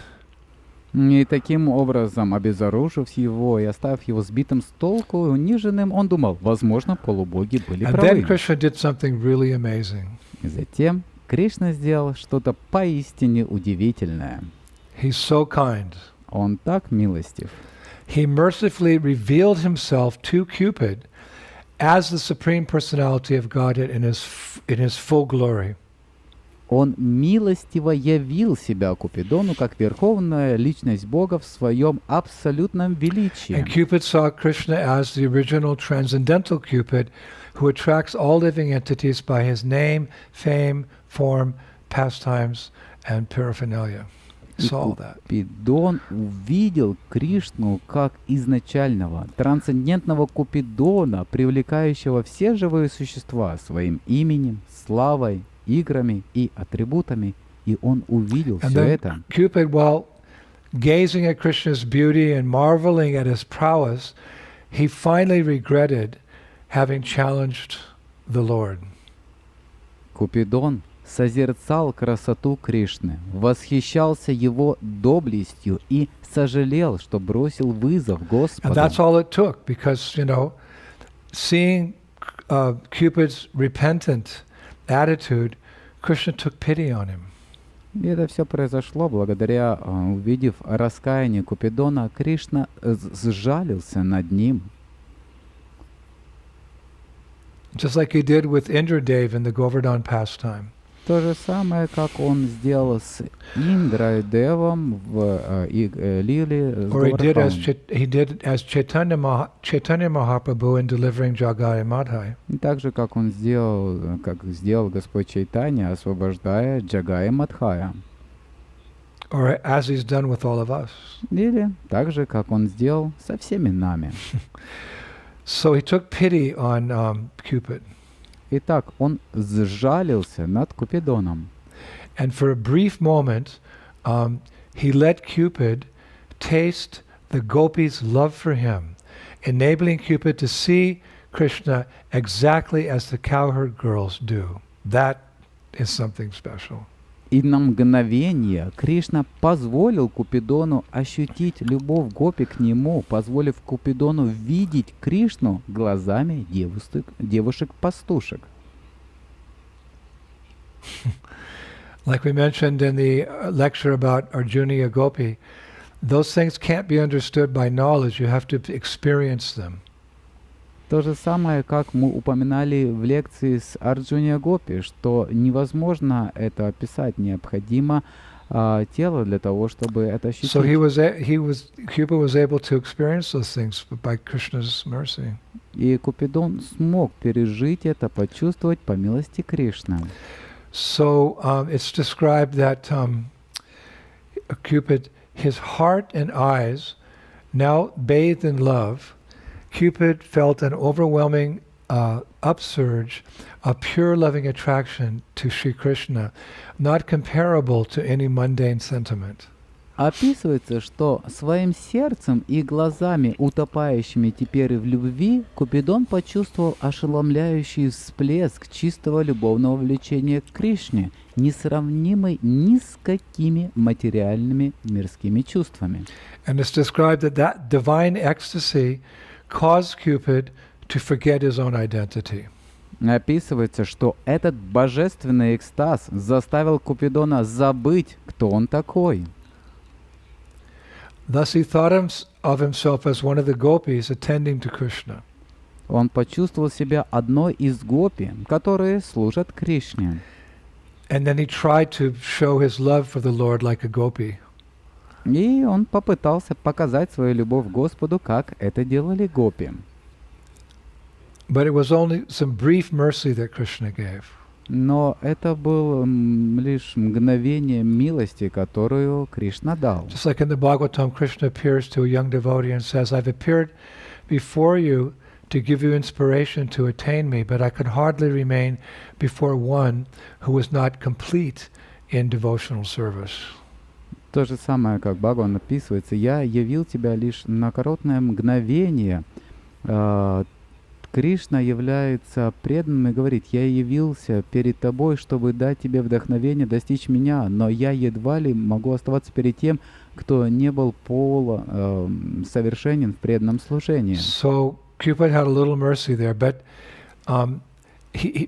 И таким образом, обезоружив его и оставив его сбитым с толку и униженным, он думал, возможно, полубоги были And then правы. Krishna did something really amazing. И затем Кришна сделал что-то поистине удивительное. He's so kind. Он так милостив. He mercifully revealed himself to Cupid as the Supreme Personality of Godhead in his full glory. Он милостиво явил себя Купидону как верховная личность Бога в своем абсолютном величии. And Cupid saw Krishna as the original transcendental Cupid who attracts all living entities by his name, fame, form, pastimes, and paraphernalia. He saw all that. Купидон увидел Кришну как изначального, трансцендентного Купидона, привлекающего все живые существа своим именем, славой, играми и атрибутами, и он увидел And все then это. Cupid, while gazing at Krishna's beauty and marveling at his prowess, he finally regretted having challenged the Lord. Купидон созерцал красоту Кришны, восхищался его доблестью и сожалел, что бросил вызов And Господу. that's all it took, because, seeing Cupid's repentant attitude, Krishna took pity on him. И это все произошло благодаря, увидев раскаяние Купидона, Кришна сжалился над ним. Just like he did with Indradev in the Govardhan pastime. То же самое, как он сделал с Индрадевом в Лиле с Or he Говардханом. did as Chaitanya Mahaprabhu in delivering Jagai Madhai. И так же, как он сделал, как сделал Господь Чайтанья, освобождая Джагая Мадхая. Or as he's done with all of us. Или так же, как он сделал со всеми нами. So he took pity on Cupid. Итак, он сжалился над Купидоном. And for a brief moment, he let Cupid taste the gopis' love for him, enabling Cupid to see Krishna exactly as the cowherd girls do. That is something special. И на мгновение Кришна позволил Купидону ощутить любовь гопи к нему, позволив Купидону видеть Кришну глазами девушек-пастушек. Like we mentioned in the lecture about Arjuniya Gopi, those things can't be understood by knowledge, you have to experience them. То же самое, как мы упоминали в лекции с Арджуния Гопи, что невозможно это описать, необходимо тело для того, чтобы это ощутить. So Cupid was able to experience those things by Krishna's mercy. И Купидон смог пережить это, почувствовать по милости Кришны. So it's described that Cupid, his heart and eyes Now bathed in love, Cupid felt an overwhelming upsurge of pure loving attraction to Sri Krishna, not comparable to any mundane sentiment. Описывается, что своим сердцем и глазами, утопающими теперь в любви, Купидон почувствовал ошеломляющий всплеск чистого любовного влечения к Кришне, несравнимый ни с какими материальными мирскими чувствами. And it's described that divine ecstasy caused Cupid to forget his own identity. Описывается, что этот божественный экстаз заставил Купидона забыть, кто он такой. Thus he thought of himself as one of the gopis attending to Krishna. Он почувствовал себя одной из гопи, которые служат Кришне. And then he tried to show his love for the Lord like a gopi. И он попытался показать свою любовь к Господу, как это делали гопи. But it was only some brief mercy that Krishna gave. Но это было лишь мгновение милости, которую Кришна дал. Just like in the Bhagavatam, Krishna appears to a young devotee and says, I've appeared before you to give you inspiration to attain me, but I could hardly remain before one who was not complete in devotional service. То же самое, как Бхагаван описывается, «Я явил тебя лишь на короткое мгновение». Кришна является преданным и говорит: «Я явился перед тобой, чтобы дать тебе вдохновение достичь меня, но я едва ли могу оставаться перед тем, кто не был совершенен в преданном служении». So Cupid had a little mercy there, but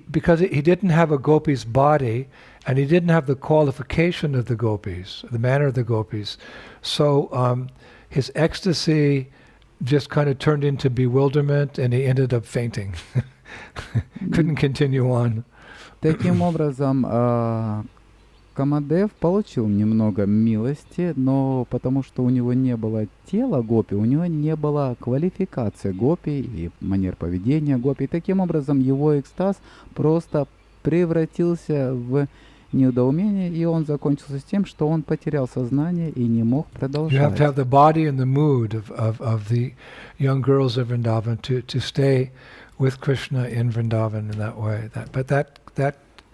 because he didn't have a gopi's body, and he didn't have the qualification of the gopis, the manner of the gopis, so his ecstasy just kind of turned into bewilderment, and he ended up fainting. Couldn't continue on. Таким образом, Камадев получил немного милости, но потому что у него не было тела гопи, у него не было квалификации гопи и манер поведения гопи. Таким образом, его экстаз просто превратился в недоумение, и он закончился с тем, что он потерял сознание и не мог продолжать. You have to have the body and the mood of the young girls of Vrindavan to stay with Krishna in Vrindavan in that way. But that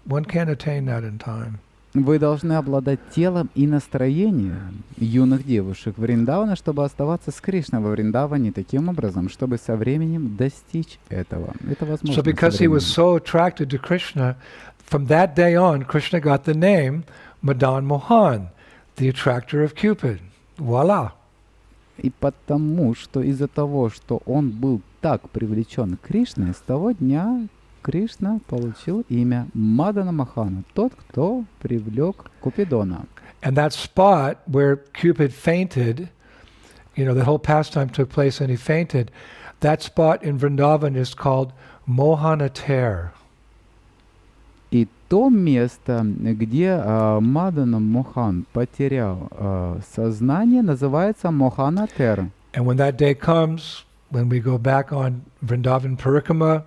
one can't attain that in time. Вы должны обладать телом и настроением юных девушек Вриндавана, чтобы оставаться с Кришной во Вриндаване таким образом, чтобы со временем достичь этого. Это возможно. So because he was so attracted to Krishna, from that day on, Krishna got the name Madan Mohan, the attractor of Cupid. Voila! И потому, что из-за того, что он был так привлечен к Кришне, с того дня Кришна получил имя Мадана Мохана, тот, кто привлек Купидона. And that spot where Cupid fainted, the whole pastime took place and he fainted, that spot in Vrindavan is called Mohanater. И то место, где Мадана Мохан потерял сознание, называется Моханатер. And when that day comes, when we go back on Vrindavan Parikrama,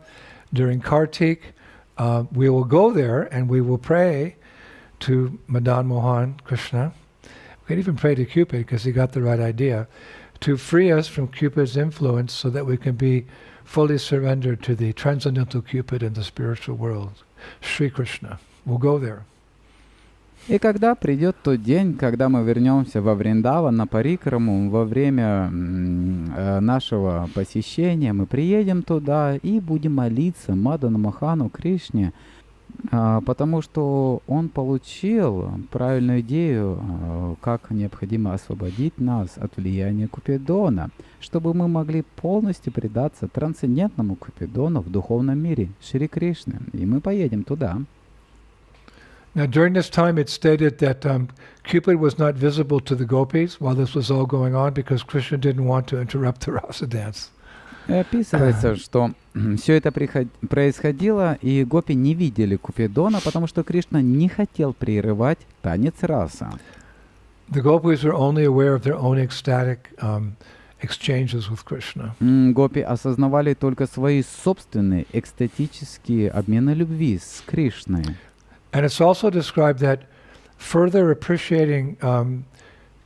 during Kartik, we will go there and we will pray to Madan Mohan Krishna. We can even pray to Cupid because he got the right idea, to free us from Cupid's influence so that we can be fully surrendered to the transcendental Cupid in the spiritual world, Sri Krishna. We'll go there. И когда придет тот день, когда мы вернемся во Вриндаван на Парикраму, во время нашего посещения, мы приедем туда и будем молиться Мадану Мохану Кришне, потому что он получил правильную идею, как необходимо освободить нас от влияния Купидона, чтобы мы могли полностью предаться трансцендентному Купидону в духовном мире, Шри Кришне, и мы поедем туда. Now, during this time, it's stated that Cupid was not visible to the gopis while this was all going on because Krishna didn't want to interrupt the rasa dance. Описывается, что все это происходило, и гопи не видели Купидона, потому что Кришна не хотел прерывать танец раса. The gopis were only aware of their own ecstatic exchanges with Krishna. Гопи осознавали только свои собственные экстатические обмены любви с Кришной. And it's also described that further appreciating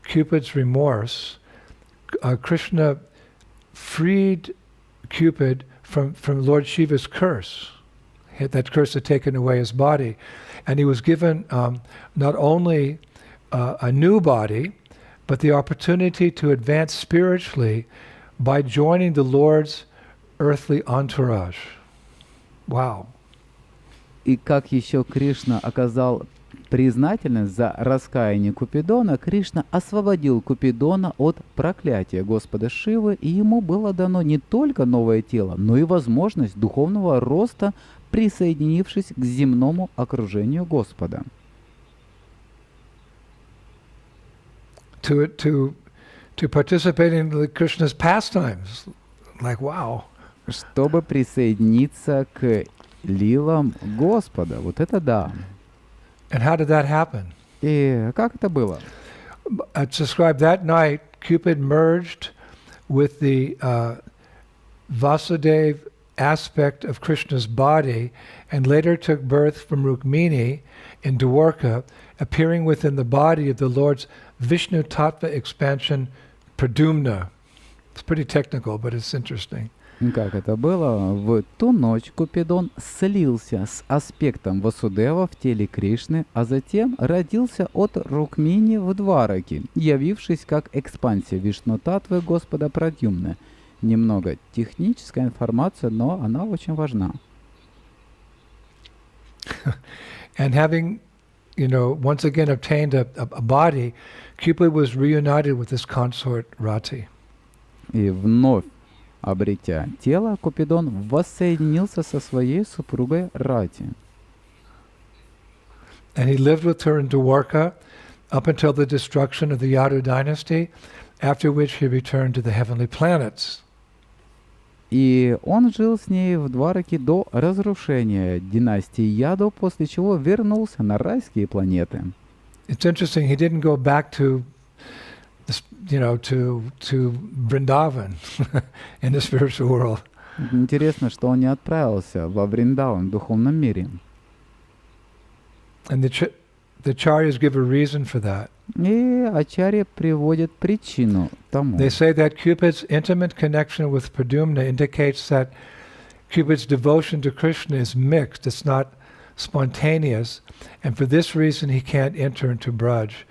Cupid's remorse, Krishna freed Cupid from Lord Shiva's curse. That curse had taken away his body. And he was given not only a new body, but the opportunity to advance spiritually by joining the Lord's earthly entourage. Wow. И как еще Кришна оказал признательность за раскаяние Купидона, Кришна освободил Купидона от проклятия Господа Шивы, и ему было дано не только новое тело, но и возможность духовного роста, присоединившись к земному окружению Господа. To participate in Krishna's pastimes. Like, wow. Чтобы присоединиться к лилам Господа. Вот это да. And how did that happen? И как это было? It's described that night, Cupid merged with the Vasudev aspect of Krishna's body and later took birth from Rukmini in Dwarka, appearing within the body of the Lord's Vishnu Tattva expansion, Pradyumna. It's pretty technical, but it's interesting. Как это было? В ту ночь Купидон слился с аспектом Васудева в теле Кришны, а затем родился от Рукмини в Двараке, явившись как экспансия Вишну-татвы Господа Прадьюмны. Немного техническая информация, но она очень важна. And having, once again obtained a body, Cupid was reunited with his consort Rati. И вновь обретя тело, Купидон воссоединился со своей супругой Рати. And he lived with her in Dwarka up until the destruction of the Yadu dynasty, after which he returned to the heavenly planets. И он жил с ней в Двараке до разрушения династии Яду, после чего вернулся на райские планеты. It's interesting, he didn't go back to Vrindavan in the spiritual world. Интересно, что он не отправился во Вриндаван в духовном мире. And the Acharyas give a reason for that. И ачарья приводит причину тому. They say that Cupid's intimate connection with Pradyumna indicates that Cupid's devotion to Krishna is mixed, it's not spontaneous, and for this reason he can't enter into Braj.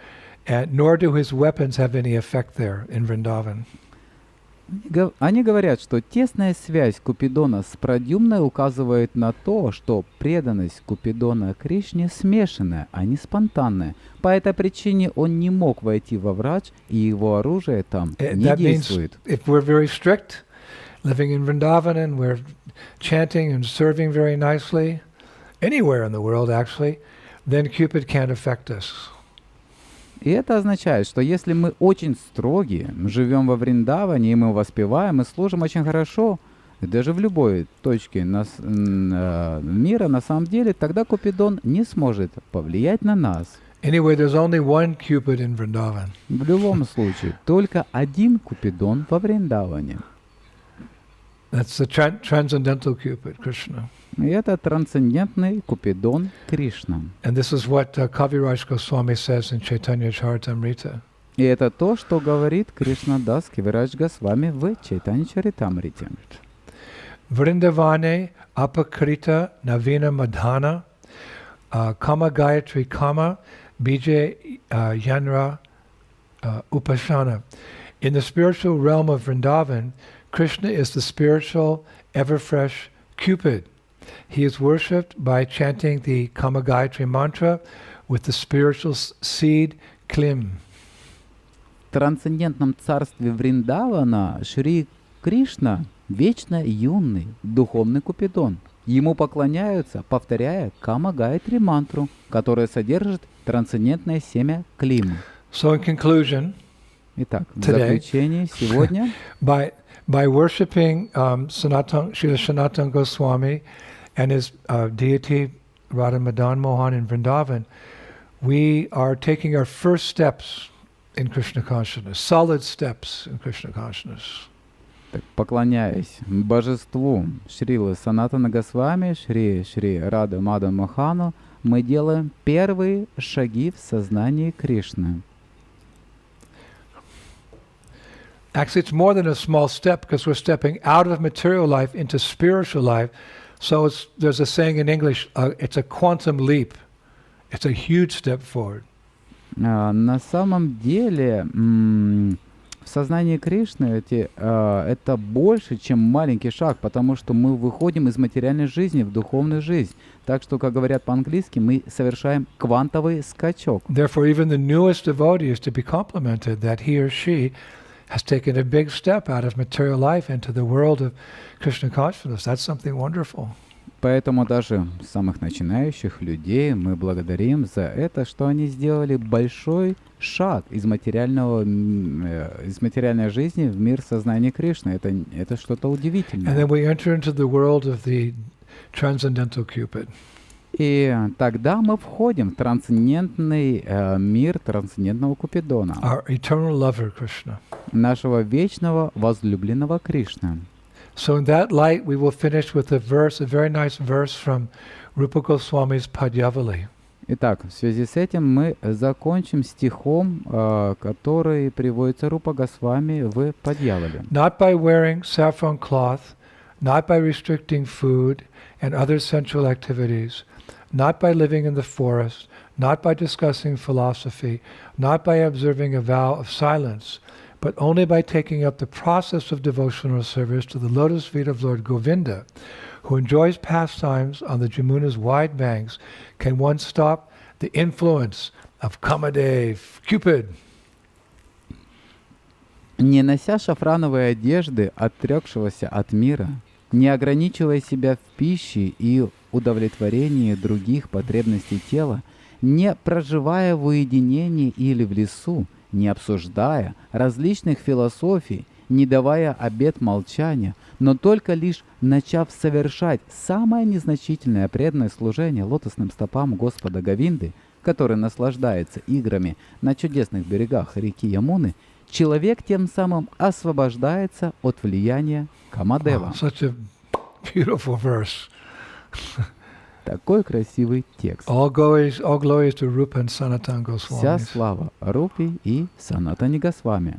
Nor do his weapons have any effect there in Vrindavan. Они говорят, что тесная связь Купидона с Прадьюмной указывает на то, что преданность Купидона Кришне смешанная, а не спонтанная. По этой причине он не мог войти во Врадж, и его оружие там не действует. If we're very strict, living in Vrindavan, and we're chanting and serving very nicely, anywhere in the world actually, then Cupid can't affect us. И это означает, что если мы очень строги, живем во Вриндаване, и мы воспеваем, и служим очень хорошо, даже в любой точке мира, на самом деле, тогда Купидон не сможет повлиять на нас. Anyway, there's only one Cupid in Vrindavan. В любом случае, только один Купидон во Вриндаване. That's the transcendental Cupid, Krishna. И это трансцендентный Купидон Кришна. And this is what Kaviraj Goswami says in Chaitanya Charitamrita. И это то, что говорит Кришнадас Кавирадж Госвами в Чайтанья Чаритамрите. Vrindavane apakrita navina madhana kama gayatri kama bija yanra upashana. In the spiritual realm of Vrindavan, Krishna is the spiritual, ever-fresh Cupid. He is worshipped by chanting the Kama Gayatri mantra with the spiritual seed Klim. В трансцендентном царстве Вриндавана Шри Кришна вечно юный, духовный Купидон. Ему поклоняются, повторяя Кама Гайатри мантру, которая содержит трансцендентное семя Клим. So in conclusion, итак, в заключение сегодня by worshipping Srila Sanatana Goswami and his deity Radha Madan Mohan in Vrindavan, we are taking our first steps in Krishna consciousness, solid steps in Krishna consciousness. Так, поклоняясь божеству Шрилы Санатана Госвами, Шри Рада Мадан Мохану, мы делаем первые шаги в сознании Кришны. Actually, it's more than a small step because we're stepping out of material life into spiritual life. So there's a saying in English, it's a quantum leap. It's a huge step forward. На самом деле, в сознании Кришны это больше, чем маленький шаг, потому что мы выходим из материальной жизни в духовную жизнь. Так что, как говорят по-английски, мы совершаем квантовый скачок. Therefore, even the newest devotee is to be complimented that he or she has taken a big step out of material life into the world of Krishna consciousness. That's something wonderful. Поэтому даже самых начинающих людей мы благодарим за это, что они сделали большой шаг из материальной жизни в мир сознания Кришны. Это что-то удивительное. And then we enter into the world of the transcendental Cupid. И тогда мы входим в трансцендентный мир трансцендентного Купидона, Our eternal lover, Krishna. нашего вечного возлюбленного Кришны. So in that light, we will finish with a verse, a very nice verse from Rupa Goswami's Padyavali. Итак, в связи с этим мы закончим стихом, который приводится Рупа Госвами в Падьявале. Not by wearing saffron cloth, not by restricting food and other sensual activities, not by living in the forest, not by discussing philosophy, not by observing a vow of silence, but only by taking up the process of devotional service to the lotus feet of Lord Govinda, who enjoys pastimes on the Jamuna's wide banks, can one stop the influence of Kamadev, Cupid. Не нося шафрановой одежды, отрекшегося от мира, не ограничивая себя в пище и удовлетворении других потребностей тела, не проживая в уединении или в лесу, не обсуждая различных философий, не давая обет молчания, но только лишь начав совершать самое незначительное преданное служение лотосным стопам Господа Говинды, который наслаждается играми на чудесных берегах реки Ямуны, человек тем самым освобождается от влияния Камадева. Such a beautiful verse. Такой красивый текст. All glories to Rupa and Sanatana Goswami. Вся слава Рупи и Санатани Госвами.